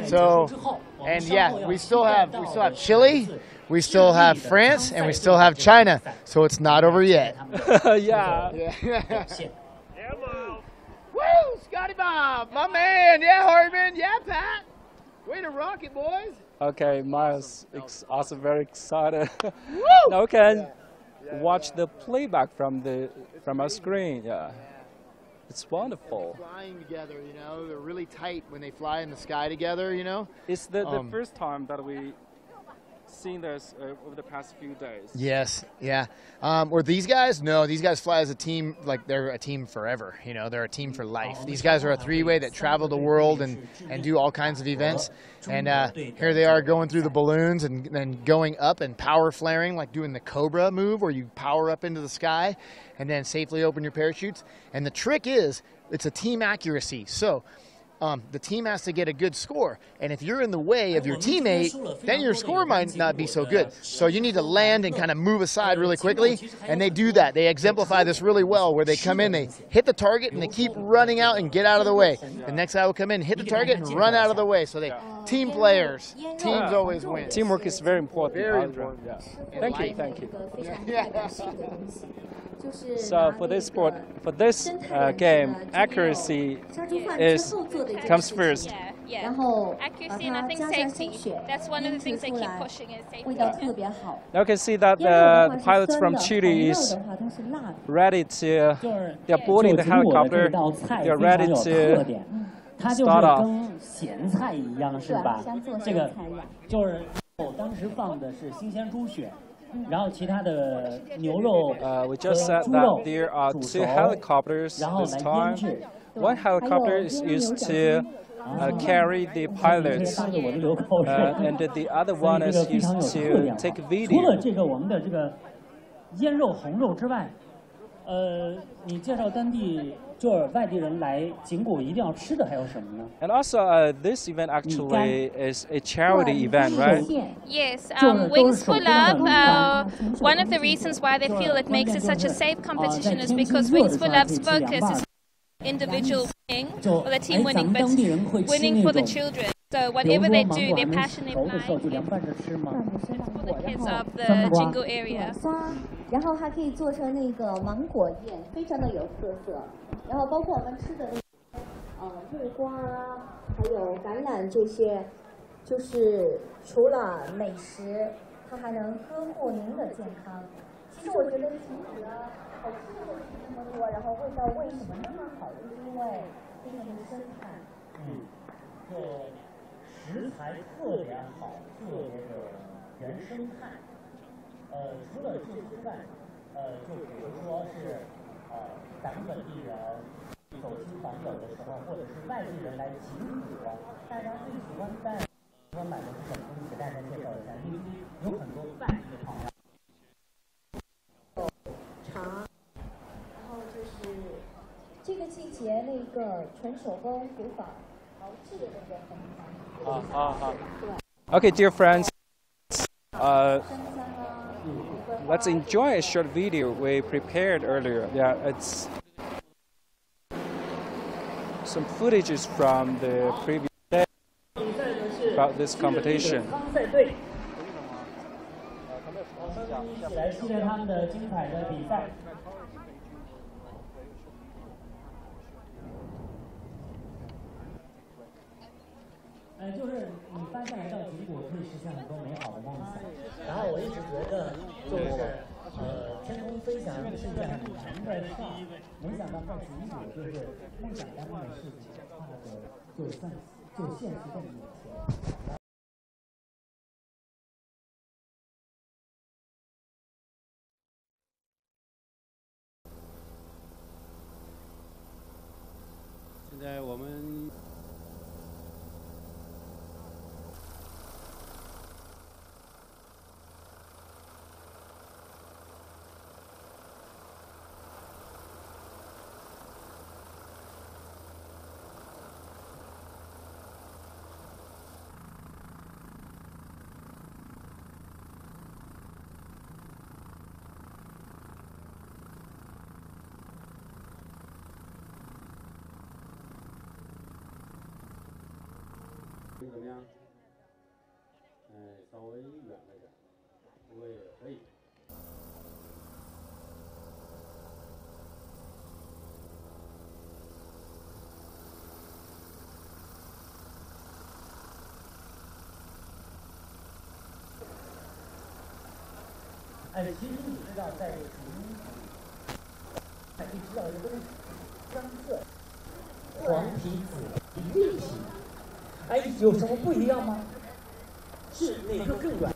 So, and yeah, we still have Chile, we still have France, and we still have China. So it's not over yet. Yeah. Woo! Scotty Bob, my man. Yeah, Hardman. Yeah, Pat. Way to rock it, boys. Okay, Miles also very excited. Woo! Now we can watch the playback from our screen. Yeah, it's wonderful. Flying together, you know, they're really tight when they fly in the sky together. You know, it's the first time that we seen this over the past few days. Yes, yeah. Or these guys? No, these guys fly as a team, like they're a team forever. You know, they're a team for life. These guys are a three-way that travel the world and do all kinds of events. And here they are going through the balloons and then going up and power flaring, like doing the Cobra move where you power up into the sky and then safely open your parachutes. And the trick is, it's a team accuracy. So the team has to get a good score. And if you're in the way of your teammate, then your score might not be so good. So you need to land and kind of move aside really quickly. And they do that. They exemplify this really well, where they come in, they hit the target, and they keep running out and get out of the way. The next guy will come in, hit the target, and run out of the way. So they team players. Teams always win. Teamwork is very important. Very important. Yeah. Thank you. So for this sport, for this game, accuracy comes first. Yeah. Accuracy and I think safety. That's one of the things they keep pushing is safety. Now you can see that the pilots from Chile is ready to, they're boarding the helicopter, they're ready to start off. 咸菜一样是吧？这个就是我当时放的是新鲜猪血。 然后其他的牛肉 we just said that there are two helicopters this time. One helicopter is used to carry the pilots, and the other one is used to take video. 除了这个我们的这个腌肉红肉之外，你介绍当地就是外地人来景谷一定要吃的还有什么呢？ And also, this event actually is a charity event, right? Yes, Wings for Love, one of the reasons why they feel it makes it such a safe competition is because Wings for Love's focus is individual winning, or the team winning, but winning for the children. So whatever they do, their passion in mind is for the kids of the Jinggu area. 然后还可以做成那个芒果宴，非常的有特色。然后包括我们吃的桂花啊，还有橄榄这些，就是除了美食，它还能呵护您的健康。其实我觉得景谷啊，好吃的东西那么多，然后味道为什么那么好，就是因为非常的生态。这食材特别好，特别的原生态。除了这之外，就比如说是咱们本地人走亲访友的时候，或者是外地人来景谷，大家最喜欢在买的是什么东西？给大家介绍一下，因为有很多外地的朋友。茶，然后就是这个季节那个纯手工古法陶制的那个红茶。Okay, dear friends. let's enjoy a short video we prepared earlier. Yeah, it's some footages from the previous day about this competition. 一起来期待他们的精彩的比赛。就是你搬下来到吉谷可以实现很多美好的梦想。然后我一直觉得，天空飞翔是一件很难的事，没想到在吉谷，就是梦想当中的事情，差的就现实在你眼前。 现在我们怎么样？稍微远了点，不过也可以。其实你知道，在你知道这东西，双色、黄皮、紫绿皮。 有什么不一样吗？是哪个更软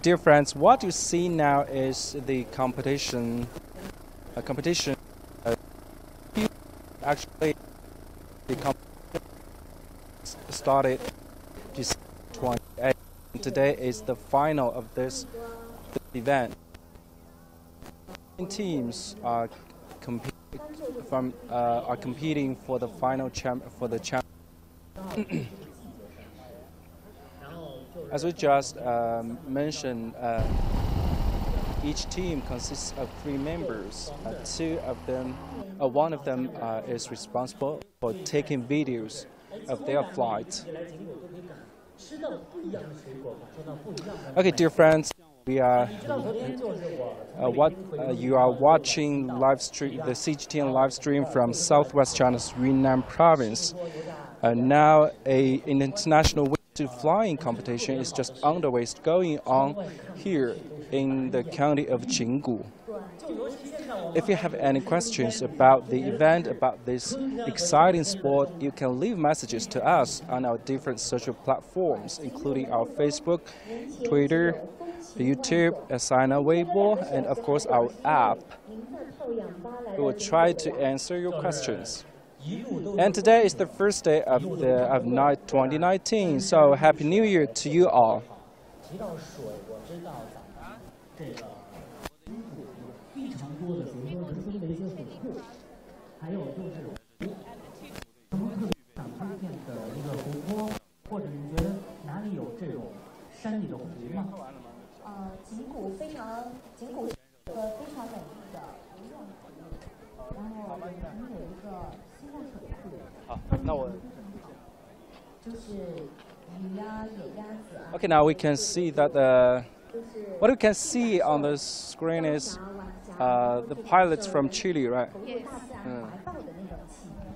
？Dear friends, what you see now is the competition. Actually, the competition started December 28. Today is the final of this event. Teams are competing for the final champion. As we just mentioned. Each team consists of 3 members. One of them is responsible for taking videos of their flight. Okay, dear friends, we are you are watching the CGTN live stream from Southwest China's Yunnan province. Now, an international Wingsuit flying competition is just underway, going on here in the county of Jinggu. If you have any questions about the event, about this exciting sport, you can leave messages to us on our different social platforms, including our Facebook, Twitter, YouTube, Sina Weibo, and of course our app. We will try to answer your questions. And today is the first day of 2019, so Happy New Year to you all. 这个非常多的，比如说人工的一些水库，还有就是什么特别想推荐的一个湖泊，或者你觉得哪里有这种山里的湖吗？景谷是一个非常美丽的游泳湖，然后我们有一个西湖水库。好，那我就是鱼呀、野鸭子啊。Okay, now we can see that what we can see on the screen is the pilots from Chile, right? Yes.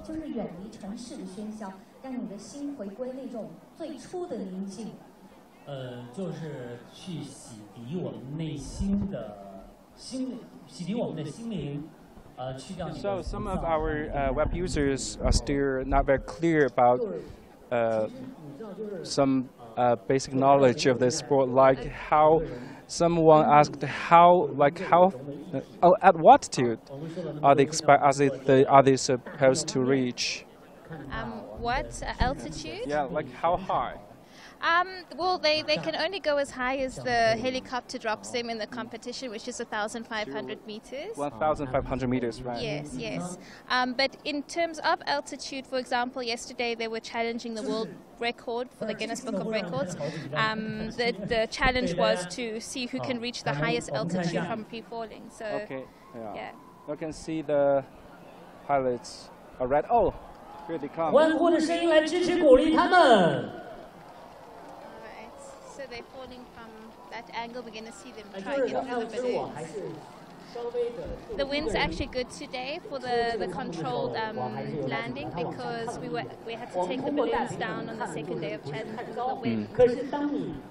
就是远离城市的喧嚣，让你的心回归那种最初的宁静。就是去洗涤我们内心的洗涤我们的心灵，去掉你的。So some of our web users are still not very clear about some basic knowledge of this sport, like how someone asked at what altitude are they supposed to reach? what altitude? Yeah, like how high? Well, they can only go as high as the helicopter drops them in the competition, which is 1,500 meters. 1,500 meters, right? Yes, yes. But in terms of altitude, for example, yesterday they were challenging the world record for the Guinness Book of Records. The challenge was to see who can reach the highest altitude from free-falling. So, okay, yeah. You can see the pilots are red. Oh, here they come. 欢呼的声音来支持鼓励他们。 So they're falling from that angle. We're going to see them try and get through the balloons. The wind's actually good today for the controlled landing because we had to take the balloons down on the second day of challenge because of the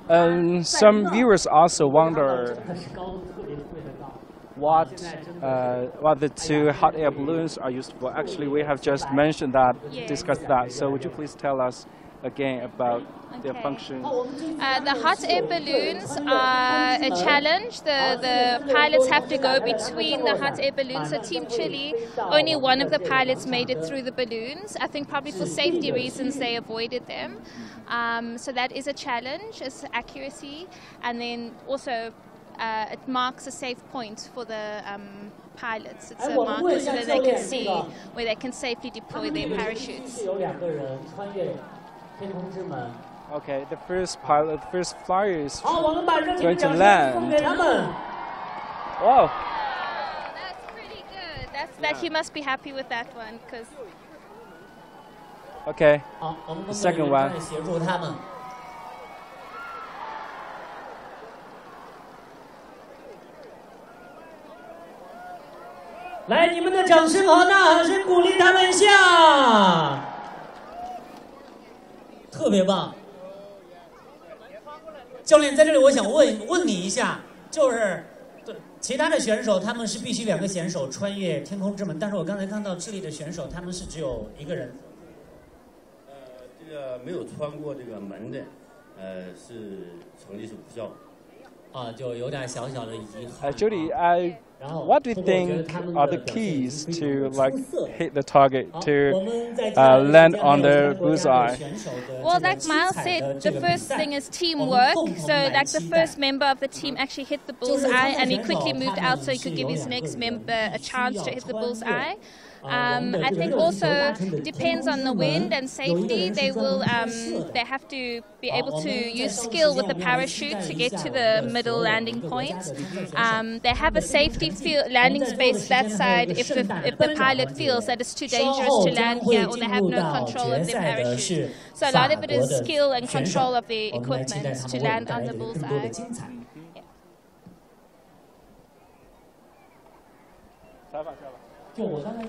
wind. Some viewers also wonder what the two hot air balloons are used for. Actually, we have just mentioned that, discussed that. So would you please tell us again about their function? The hot air balloons are a challenge. The pilots have to go between the hot air balloons. So Team Chile, only one of the pilots made it through the balloons. I think probably for safety reasons they avoided them. So that is a challenge, it's accuracy. And then also it marks a safe point for the pilots. It's a marker so that they can see where they can safely deploy their parachutes. Okay, the first flyer is going to land. Wow. That's pretty good. That you must be happy with that one, because. Okay. The second one. 来，你们的掌声和呐喊声鼓励他们一下，特别棒。教练在这里，我想问你一下，就是其他的选手他们是必须2个选手穿越天空之门，但是我刚才看到智利的选手他们是只有1个人。这个没有穿过这个门的，是成绩是无效。啊，就有点小小的遗憾。Judy, what do you think are the keys to hit the target to land on the bullseye? Well, like Miles said, the first thing is teamwork. So, like the first member of the team actually hit the bullseye, and he quickly moved out so he could give his next member a chance to hit the bullseye. I think also depends on the wind and safety. They have to be able to use skill with the parachute to get to the middle landing point. They have a safety landing space that side if the pilot feels that it's too dangerous to land here or they have no control of their parachute. So a lot of it is skill and control of the equipment to land on the bullseye.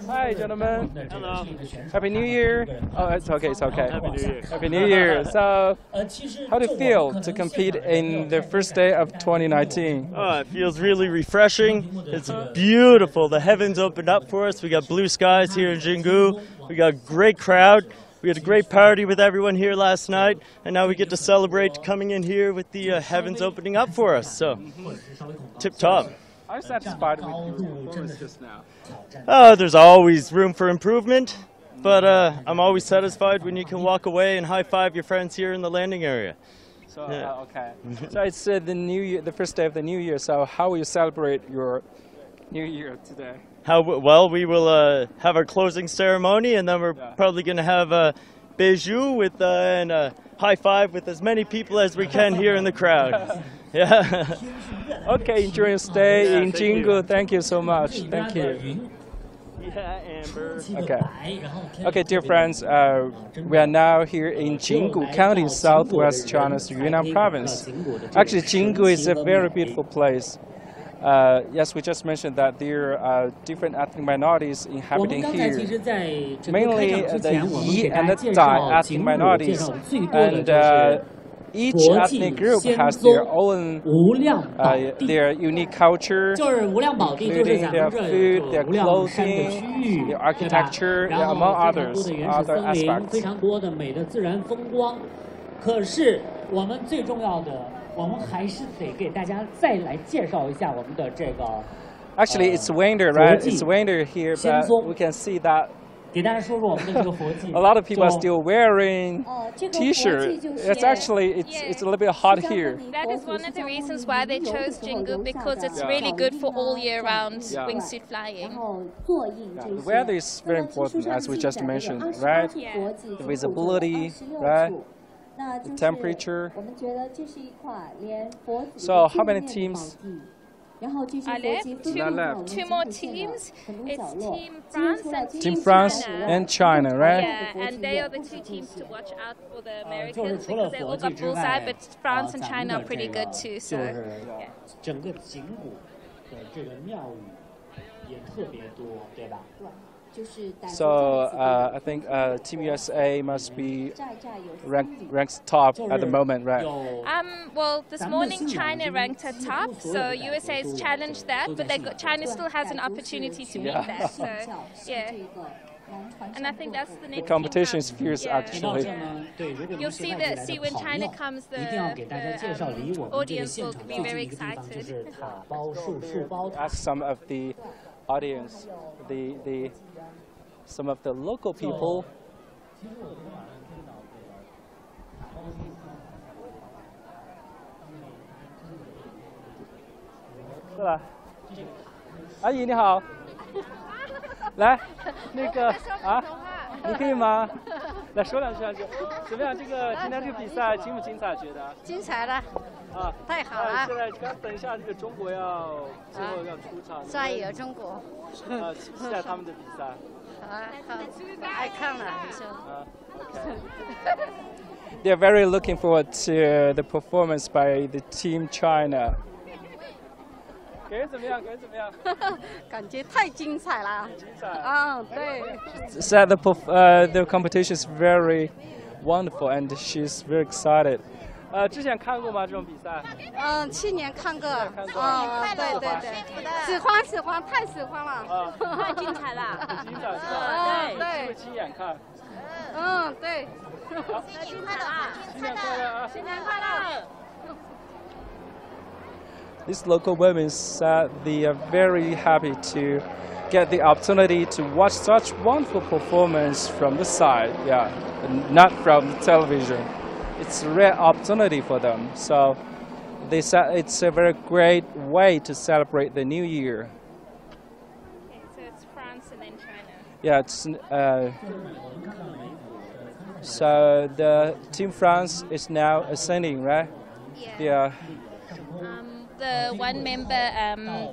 Hi, gentlemen. Hello. Happy New Year. Oh, it's okay. It's okay. Happy New Year. Happy New Year. So, how do you feel to compete in the first day of 2019? Oh, it feels really refreshing. It's beautiful. The heavens opened up for us. We got blue skies here in Jinggu. We got a great crowd. We had a great party with everyone here last night, and now we get to celebrate coming in here with the heavens opening up for us. So, tip top. Are you satisfied with your performance just now? Oh, there's always room for improvement, but I'm always satisfied when you can walk away and high-five your friends here in the landing area. So, okay. So it's the New Year, the first day of the New Year. So how will you celebrate your New Year today? Well, we will have our closing ceremony, and then we're probably going to have a bijou with and a high-five with as many people as we can here in the crowd. Yeah. Okay, enjoy your stay in Jinggu. Thank you so much. Thank you. Yeah, Amber. Okay, dear friends, we are now here in Jinggu County, southwest China's Yunnan province. Actually, Jinggu is a very beautiful place. Yes, we just mentioned that there are different ethnic minorities inhabiting here. Mainly the Yi and the Dai ethnic minorities. And each ethnic group has their own, their unique culture, including their food, their clothing, their architecture, among others, other aspects. Actually, it's winter, right? It's winter here, but we can see that 给大家说说我们的这个佛技。A lot of people are still wearing T-shirt. It's actually it's a little bit hot here. That is one of the reasons why they chose Jinggu, because it's really good for all year round wingsuit flying. The weather is very important, as we just mentioned, right? The visibility, right? The temperature. So how many teams? Two more teams. It's Team France and China, right? Yeah, and they are the two teams to watch out for the Americans because they all got bullseye, but France and China are pretty good too. So, yeah. 整个景谷的这个庙宇也特别多，对吧？ So I think Team USA must be ranked top at the moment, right? Well, this morning China ranked at top, so USA's challenged that, but China still has an opportunity to meet that. So, yeah. And I think that's the next. The competition is fierce, actually. You'll see when China comes, the audience will be very excited. Ask some of the audience, some of the local people. 过来，阿姨你好，来，那个啊，你可以吗？来说两句啊，怎么样？这个今天这个比赛精不精彩？觉得？精彩了。啊，太好了！现在等一下，这个中国最后要出场。加油，中国！期待他们的比赛。好，爱看了，Okay. They're very looking forward to the performance by the Team China. 感觉怎么样？感觉太精彩了。精彩。对。Said the competition is very wonderful and she's very excited. 之前看过吗？这种比赛？去年看过。对，喜欢，太喜欢了。太精彩了。精彩是吧？对。亲眼看。对。新年快乐！新年快乐！ These local women said they are very happy to get the opportunity to watch such wonderful performance from the side, not from the television. It's a rare opportunity for them. So they said it's a very great way to celebrate the new year. Okay, so it's France and then China. Yeah, it's so the Team France is now ascending, right? Yeah. The one member,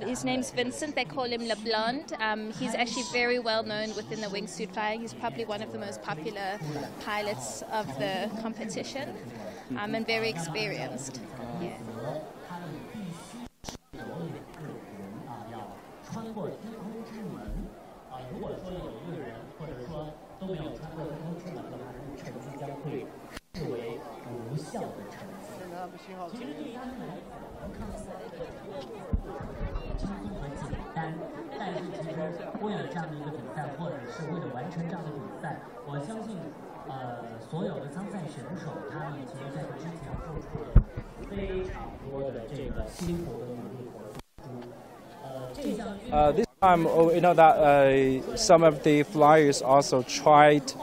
his name's Vincent, they call him Le Blonde. He's actually very well known within the wingsuit flying. He's probably one of the most popular pilots of the competition and very experienced. Yeah. This time, you know that some of the flyers also tried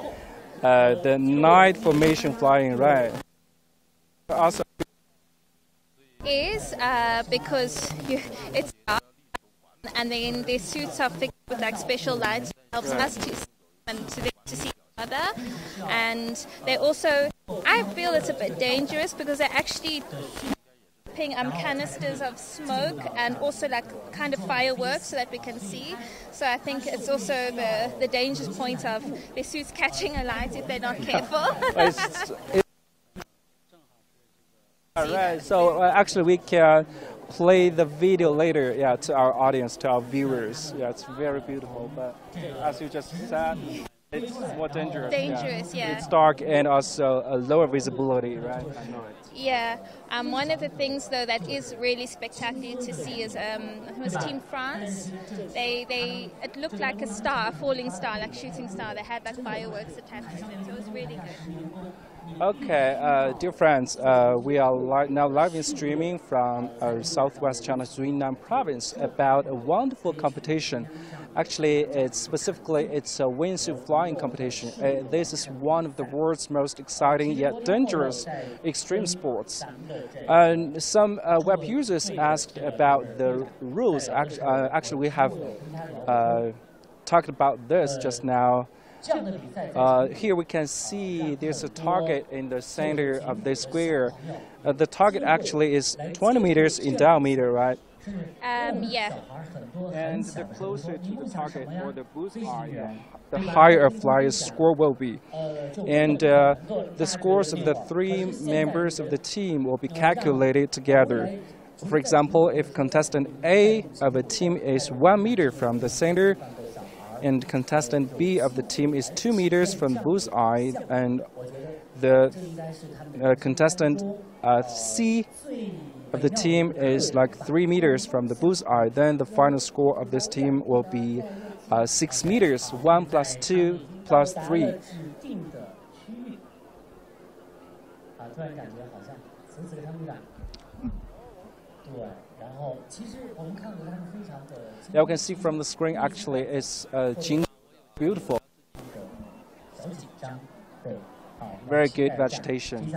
the night formation flying, right? Also. Is because it's dark and then their suits are fixed with like special lights, helps us to see and to see each other. And they also, I feel it's a bit dangerous because they're actually popping canisters of smoke and also like kind of fireworks so that we can see. So I think it's also the dangerous point of their suits catching alight if they're not careful. Alright, so actually we can play the video later, to our audience, to our viewers. Yeah, it's very beautiful, but as you just said, it's more dangerous. Yeah. It's dark and also a lower visibility, right? Yeah. One of the things though that is really spectacular to see is it was Team France. It looked like a star, a falling star, like shooting star. They had like fireworks attached to it, so it was really good. Okay, dear friends, we are now live streaming from southwest China's Yunnan province about a wonderful competition. Actually, it's a wingsuit flying competition. This is one of the world's most exciting yet dangerous extreme sports. And some web users asked about the rules. Actually, we have talked about this just now. Here we can see there's a target in the center of the square. The target actually is 20 meters in diameter, right? Yeah. And the closer to the target or the bullseye, the higher a flyer's score will be. And the scores of the three members of the team will be calculated together. For example, if contestant A of a team is 1 meter from the center, and contestant B of the team is 2 meters from the bullseye, and the contestant C of the team is like 3 meters from the bullseye, then the final score of this team will be 6 meters, 1 plus 2 plus 3. Yeah, you can see from the screen actually it's Jinggu, beautiful. Very good vegetation.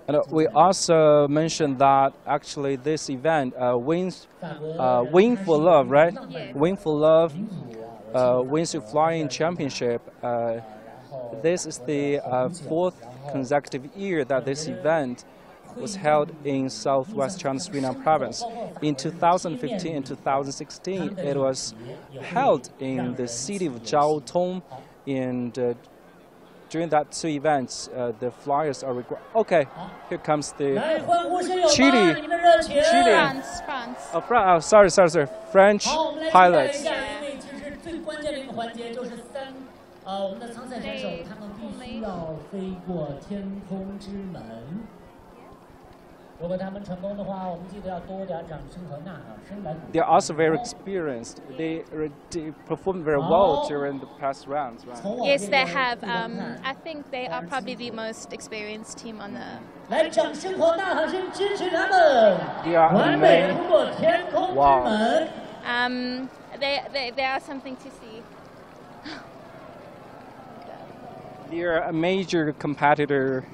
And we also mentioned that actually this event, Wing for Love, right? Yeah. Wing for Love, Wingsuit Flying Championship. This is the fourth consecutive year that this event was held in southwest China's Yunnan province. In 2015 and 2016, it was held in the city of Zhaotong. And during that two events, the flyers are required. Okay, here comes the Chile. France. Sorry, French pilots. They're also very experienced. They performed very well during the past rounds, right? Yes, they have. I think they are probably the most experienced team on the. They are amazing. Wow. They are something to see. They're a major competitor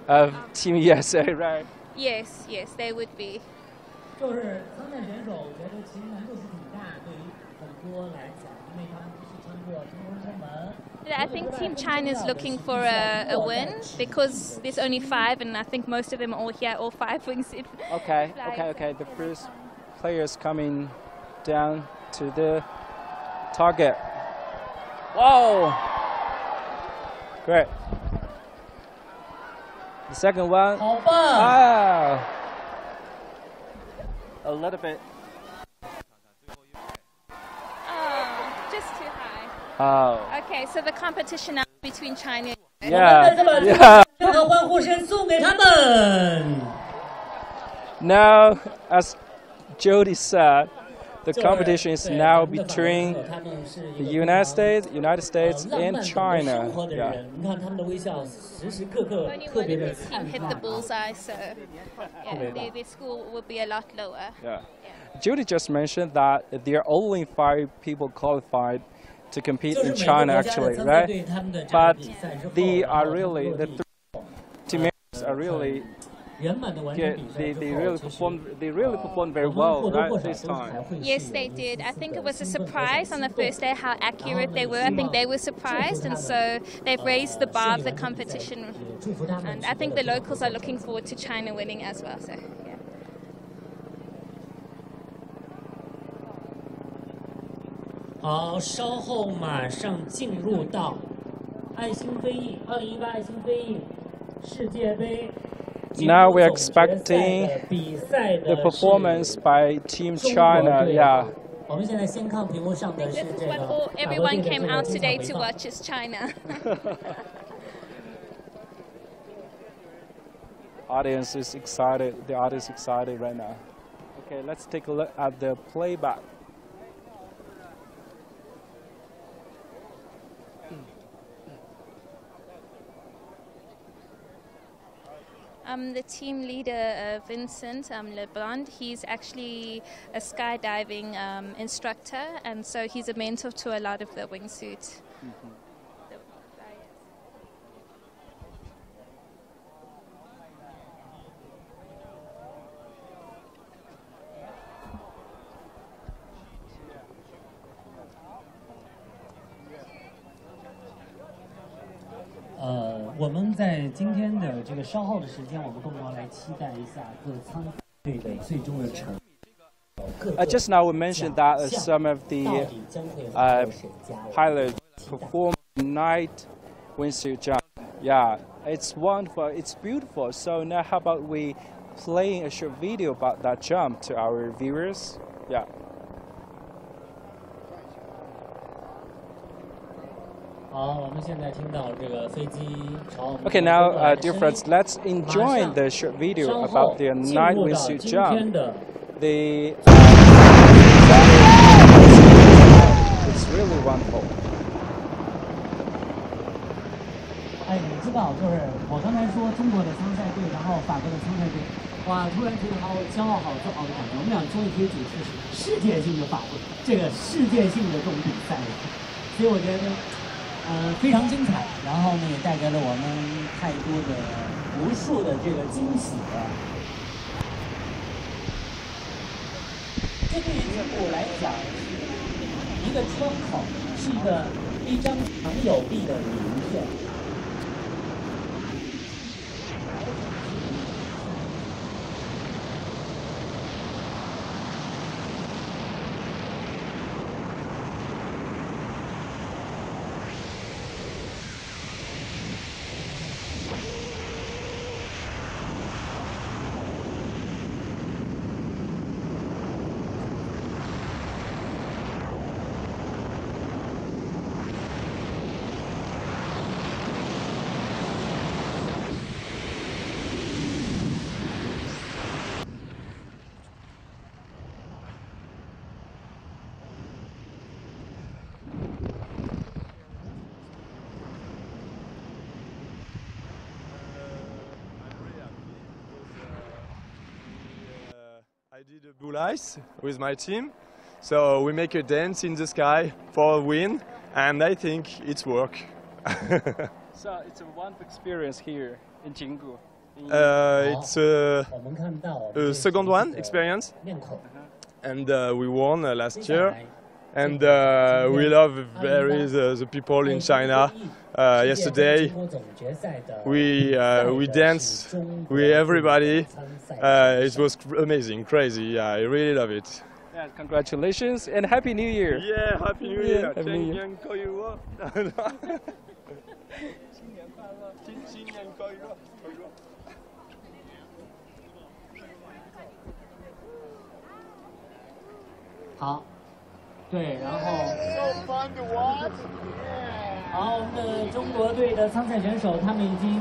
of Team USA, right? Yes, they would be. I think Team China is looking for a win because there's only 5, and I think most of them are all here, all 5 wingsuit. Okay. The first players coming down to the target. Whoa! Great. The second one. Ah, a little bit. Oh, just too high. Oh. Okay, so the competition now between China and Yeah. Now, as Jody said, the competition is now between the United States and China. Yeah. only one of the team hit the bullseye, so yeah, the score will be a lot lower. Yeah. Judy just mentioned that there are only 5 people qualified to compete in China, actually, right? But they are really, the 3 team members are really good. They really performed very well, right, this time. Yes, they did. I think it was a surprise on the first day how accurate they were. I think they were surprised, and so they've raised the bar of the competition. And I think the locals are looking forward to China winning as well. So, yeah. 好，稍后马上进入到爱心飞翼2018爱心飞翼世界杯。 Now we're expecting the performance by Team China. Yeah. 我们现在先看屏幕上的是这个。 Everyone came out today to watch is China. Audience is excited. The audience is excited right now. Okay, let's take a look at the playback. The team leader, Vincent Lebrun, he's actually a skydiving instructor, and so he's a mentor to a lot of the wingsuit. Mm-hmm. 我们在今天的这个稍后的时间，我们共同来期待一下各参赛队的最终的成。Just now we mentioned that some of the pilots perform night wingsuit jump. Yeah, it's wonderful. It's beautiful. So now, how about we playing a short video about that jump to our viewers? Yeah. Okay, now, dear friends, let's enjoy the short video about the night wingsuit jump. It's really wonderful. 哎，你知道，就是我刚才说中国的参赛队，然后法国的参赛队，哇，突然觉得好骄傲、好自豪的感觉。我们俩终于可以主持世界性的法国这个世界性的这种比赛了，所以我觉得。非常精彩，然后呢也带给了我们太多的、无数的这个惊喜。这对于我来讲是一个窗口，是一张强有力的名片。I did a bull ice with my team, so we make a dance in the sky for a win, and I think it's work. So it's a wonderful experience here in Jinggu. It's a second one experience, and we won last year, and we love very the people in China. Yesterday we danced with everybody. It was amazing, crazy. Yeah, I really love it. Yeah, congratulations and Happy New Year. Yeah, Happy New Year. Happy New Year.好，对，然后。好，我们的中国队的参赛选手，他们已经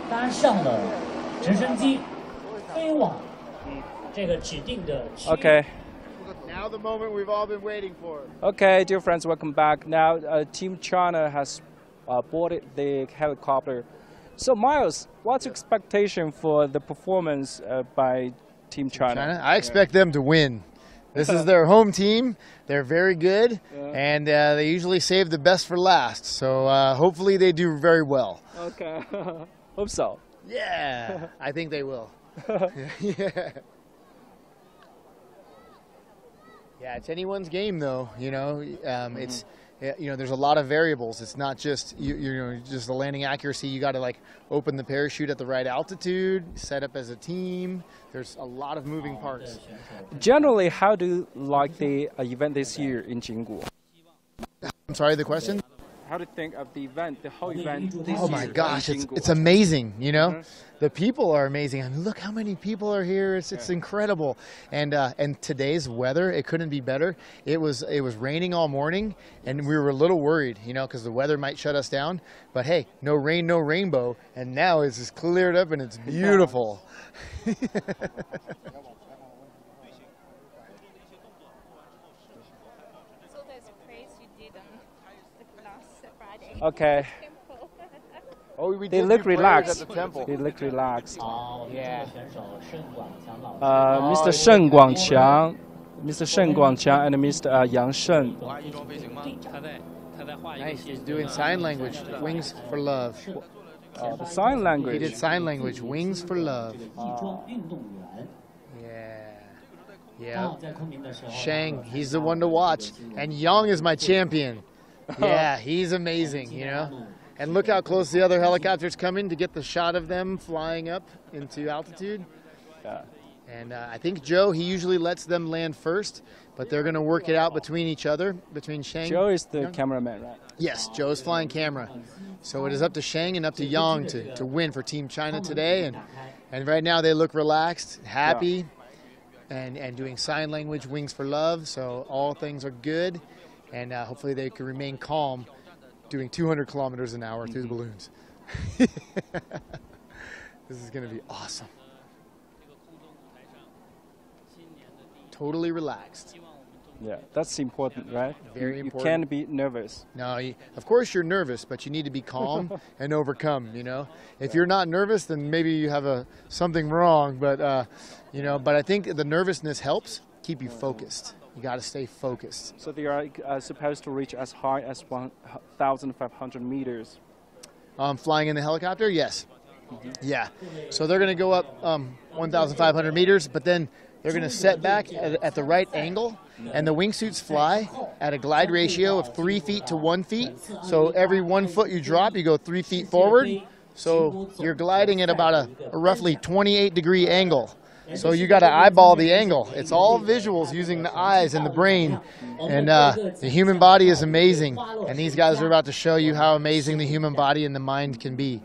搭上了直升机，飞往这个指定的区域。Okay. Now the moment we've all been waiting for. Okay, dear friends, welcome back. Now, Team China has boarded the helicopter. So, Miles, what's your expectation for the performance by Team China? I expect them to win. This is their home team. They're very good, and they usually save the best for last. So hopefully they do very well. Okay, hope so. Yeah, I think they will. Yeah. Yeah, it's anyone's game, though. You know, it's there's a lot of variables. It's not just just the landing accuracy. You got to like open the parachute at the right altitude, set up as a team. There's a lot of moving parts. Generally, how do you like the event this year in Jinggu? I'm sorry, the question? How do you think of the event, the whole event this year? Oh my gosh, it's amazing, you know? The people are amazing. I mean, look how many people are here. It's incredible. And today's weather, it couldn't be better. It was raining all morning, and we were a little worried, you know, because the weather might shut us down. But hey, no rain, no rainbow. And now it's just cleared up and it's beautiful. Okay. Oh, we They did look do prayers relaxed. at the temple. They look relaxed. Yeah. Mr. Shen Guangqiang, Mr. Shen Guangqiang, and Mr. Yang Shen. Nice. He's doing sign language. Wings for love. The sign language. He did sign language. Wings for love. Yeah. Shang, he's the one to watch. And Yang is my champion. Yeah, he's amazing, you know. And look how close the other helicopters come in to get the shot of them flying up into altitude. Yeah. And I think Joe, he usually lets them land first, but they're going to work it out between each other, between Shang. Joe is the cameraman, right? Yes, Joe's flying camera. So it is up to Shang and up to Yang to win for Team China today. And right now they look relaxed, happy, and doing sign language, wings for love. So all things are good. And hopefully they can remain calm doing 200 kilometers an hour through the balloons. This is going to be awesome. Totally relaxed. Yeah, that's important, right? Very important. You can't be nervous. No, of course you're nervous, but you need to be calm and overcome, you know. If you're not nervous, then maybe you have something wrong, but, you know, but I think the nervousness helps keep you focused. You got to stay focused. So they are supposed to reach as high as 1,500 meters. Flying in the helicopter? Yes. Yeah. So they're going to go up 1,500 meters, but then they're going to set back at the right angle, and the wingsuits fly at a glide ratio of 3 feet to 1 feet. So every 1 foot you drop, you go 3 feet forward. So you're gliding at about a roughly 28-degree angle. So you got to eyeball the angle. It's all visuals using the eyes and the brain. And the human body is amazing. And these guys are about to show you how amazing the human body and the mind can be.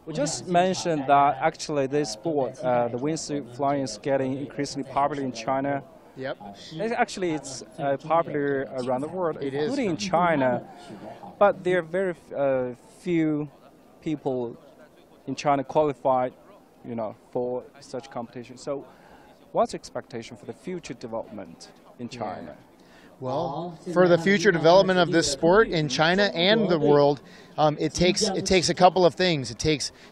We just mentioned that actually this sport, the wingsuit flying, is getting increasingly popular in China. Yep. Actually, it's popular around the world, It including is. China. But there are very few people in China qualified, you know, for such competition. So, what's the expectation for the future development in China? Well, for the future development of this sport in China and the world, it takes a couple of things.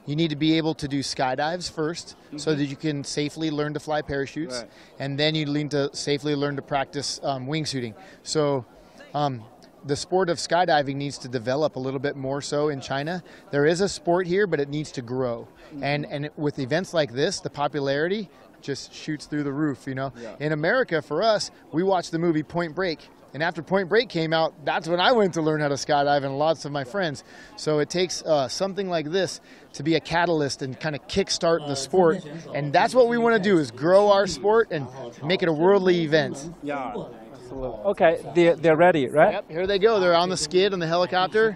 You need to be able to do skydives first, so that you can safely learn to fly parachutes, Right. and then you need to safely learn to practice wingsuiting. So. The sport of skydiving needs to develop a little bit more so in China. There is a sport here, but it needs to grow. And with events like this, the popularity just shoots through the roof, you know. Yeah. In America, for us, we watched the movie Point Break. And after Point Break came out, that's when I went to learn how to skydive, and lots of my friends. So it takes something like this to be a catalyst and kind of kickstart the sport. And that's what we want to do, is grow our sport and make it a worldly event. Yeah. Okay, they're ready, right? Yep, here they go. They're on the skid on the helicopter.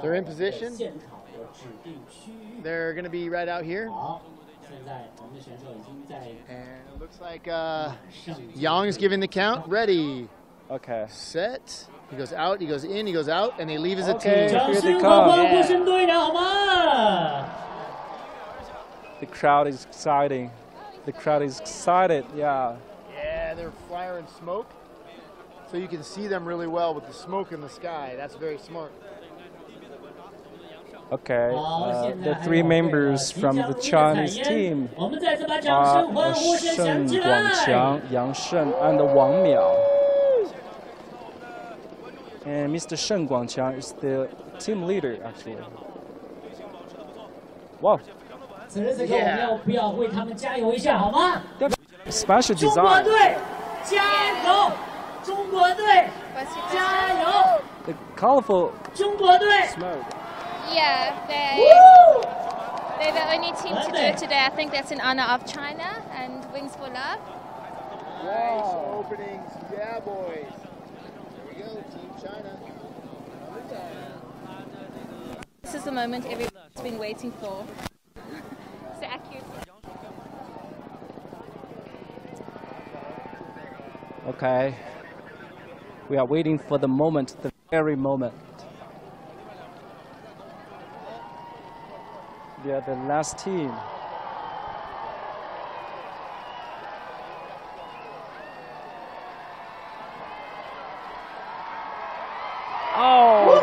They're in position. They're going to be right out here. And it looks like Yang's giving the count. Ready. Okay. Set. He goes out, he goes in, he goes out, and they leave as a Okay, team. here they come. The crowd is exciting. The crowd is excited, yeah. Yeah, they're firing smoke. So you can see them really well with the smoke in the sky. That's very smart. Okay, the three members from the Chinese team are Shen Guangqiang, Yang Shen, and Wang Miao. And Mr. Shen Guangqiang is the team leader, actually. Wow. Special design. The colorful smoke. Yeah, they're the only team to do it today. I think that's in honor of China and Wings for Love. Nice openings. Yeah, boys. There we go, Team China. This is the moment everyone's been waiting for. So accurate. Okay. We are waiting for the moment, the very moment. They are the last team. Oh!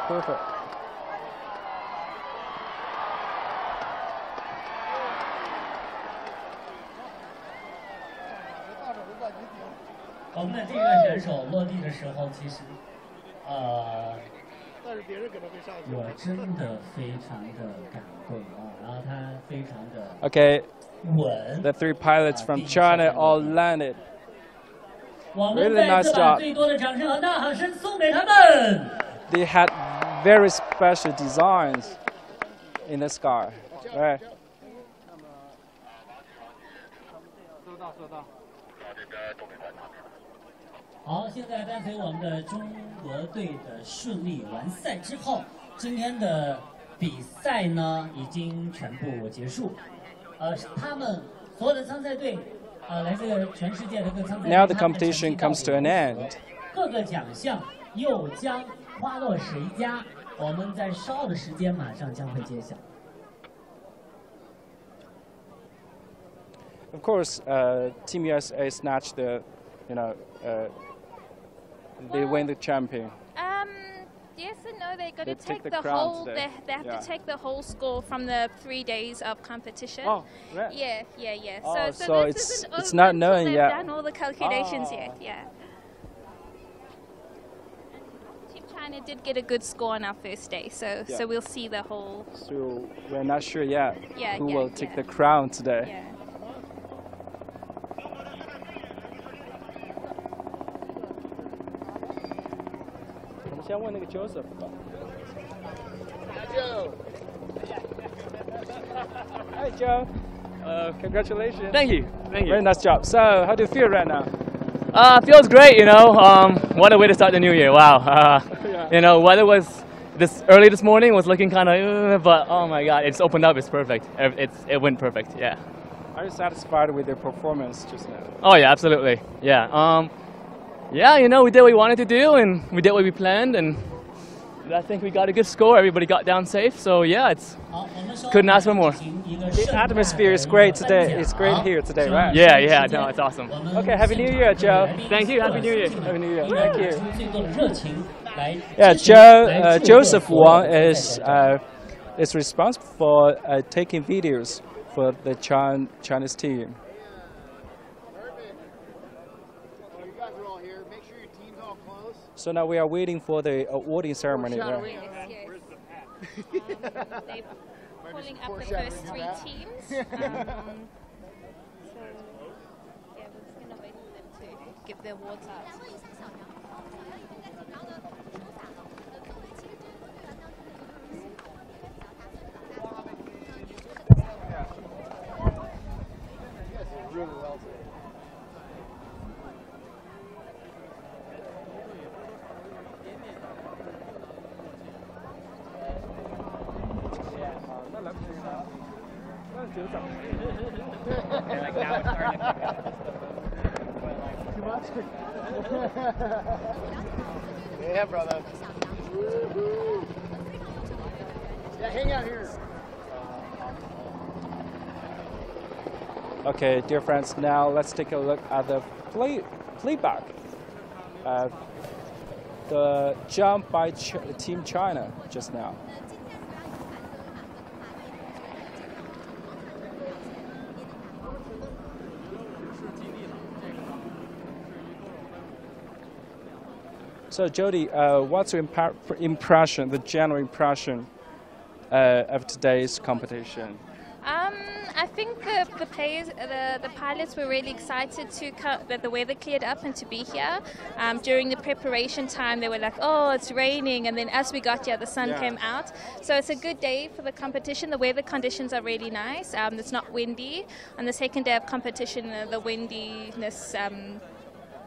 Perfect. 我们的这个选手落地的时候，其实，我真的非常的感动啊，然后他非常的 Okay, 稳。 the 3 pilots from China all landed. 我们 Really 再 nice 次把 job. 最多的掌声和呐喊声送给他们。 They had very special designs in the sky. Right. 好，现在伴随我们的中国队的顺利完赛之后，今天的比赛呢已经全部结束。他们所有的参赛队，来自全世界的各参赛队。 Now the competition comes to an end. 各个奖项又将花落谁家？我们在稍后的时间马上将会揭晓。 Of course, Team USA snatched the, they win the champion. Yes and no. They got They to take take the the crown whole. today. They have Yeah. to take the whole score from the 3 days of competition. Oh, right. Yeah. Oh, So so this it's- isn't it's over not until known they've yet. done all the calculations Oh. yet. Yeah. Team China did get a good score on our first day, so Yeah. so we'll see the whole. So we're not sure yet Yeah, who yeah, will take yeah. the crown today. Yeah. 我们先问那个 Joseph 吧。Hi Joe. Congratulations. Thank you. Very nice job. So, how do you feel right now? Feels great, you know. What a way to start the new year. Wow. You know, weather was early this morning was looking kind of, but oh my God, it's opened up. It's perfect. It went perfect. Yeah. Are you satisfied with your performance just now? Oh yeah, absolutely. Yeah. Yeah, you know, we did what we wanted to do, and we did what we planned, and I think we got a good score. Everybody got down safe, so yeah, couldn't ask for more. The atmosphere is great today. It's great here today, right? Yeah. No, it's awesome. Okay, Happy New Year, Joe. Thank you. Happy New Year. Happy New Year. Thank you. 最多的热情来。 Yeah, Joseph Wang is responsible for taking videos for the Chinese team. So now we are waiting for the awarding ceremony. Right? They're pulling up the first 3 teams. So yeah, we're just gonna wait for them to give their awards out. Yeah, brother. Yeah, hang out here. Okay, dear friends, now let's take a look at the playback. The jump by Team China just now. So Jody, what's your impression, the general impression of today's competition? I think the players, the pilots were really excited that the weather cleared up and to be here. During the preparation time, they were like, "Oh, it's raining," and then as we got here, the sun came out. So it's a good day for the competition. The weather conditions are really nice. It's not windy. On the second day of competition, the windiness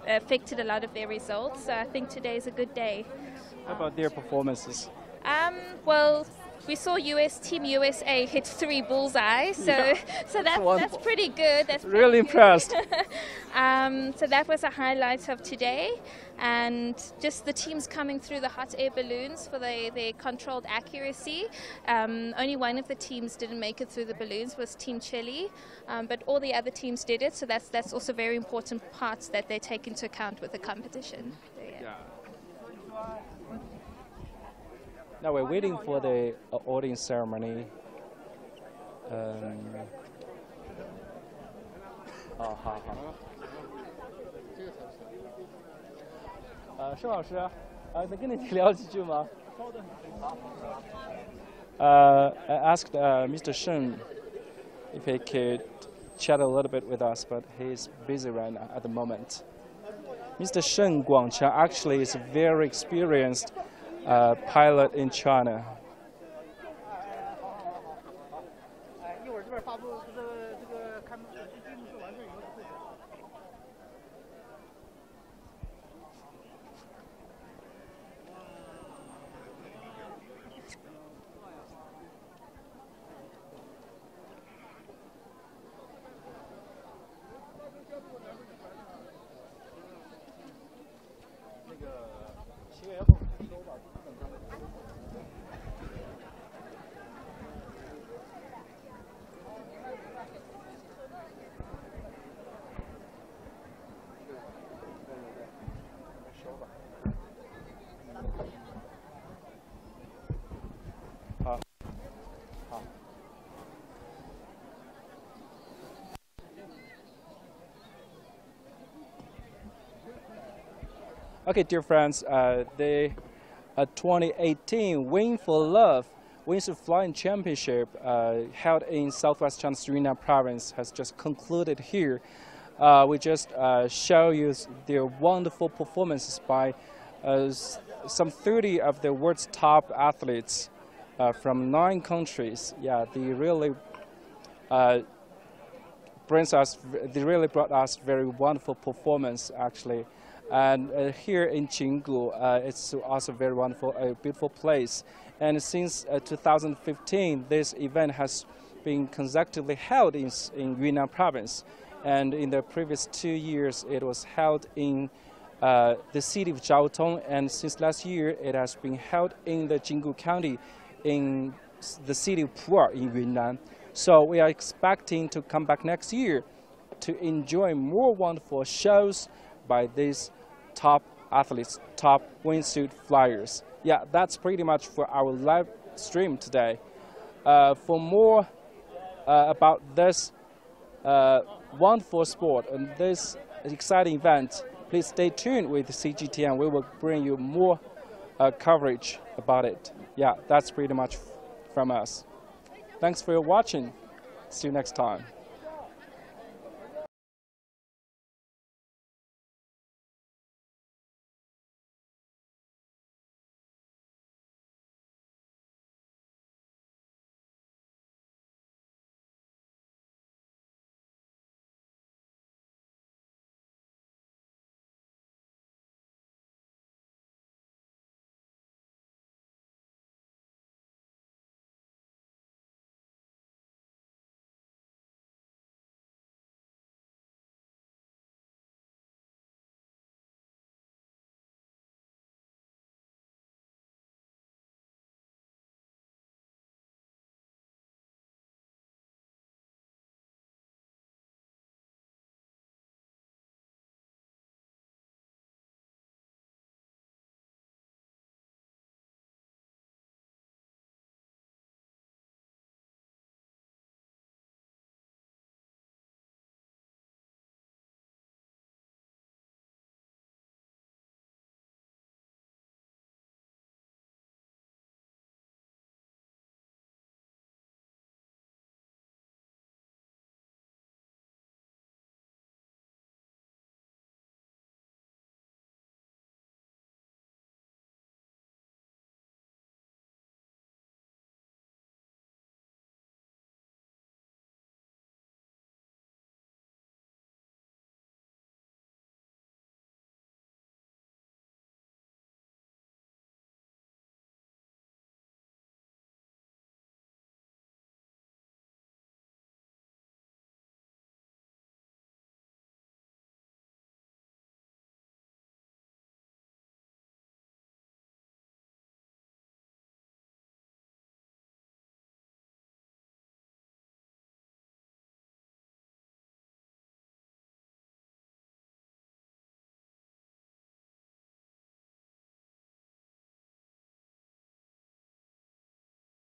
affected a lot of their results. So I think today is a good day. How about their performances? Well, we saw Team USA hit 3 bullseyes, so that's pretty good. That's really impressed. So that was a highlight of today, and just the teams coming through the hot air balloons for their controlled accuracy. Only one of the teams didn't make it through the balloons, was Team Chile, but all the other teams did it. So that's also very important parts that they take into account with the competition. So, yeah. Now we're waiting for the awarding ceremony. 盛老师，能跟你聊几句吗？I asked Mr. Shen if he could chat a little bit with us, but he's busy right now at the moment. Mr. Shen Guangqiang actually is a very experienced pilot in China. Okay, dear friends, the 2018 Wing for Love Wingsuit Flying Championship held in Southwest China's Yunnan province has just concluded here. We just show you their wonderful performances by some 30 of the world's top athletes from 9 countries. Yeah, they really brought us very wonderful performance actually. And here in Jinggu, it's also very wonderful, a beautiful place. And since 2015, this event has been consecutively held in Yunnan province. And in the previous 2 years, it was held in the city of Zhaotong. And since last year, it has been held in the Jinggu County in the city of Pu'er in Yunnan. So we are expecting to come back next year to enjoy more wonderful shows by these top athletes, top wingsuit flyers. Yeah, that's pretty much for our live stream today. For more about this wonderful sport and this exciting event, please stay tuned with CGTN. We will bring you more coverage about it. Yeah, that's pretty much from us. Thanks for watching. See you next time.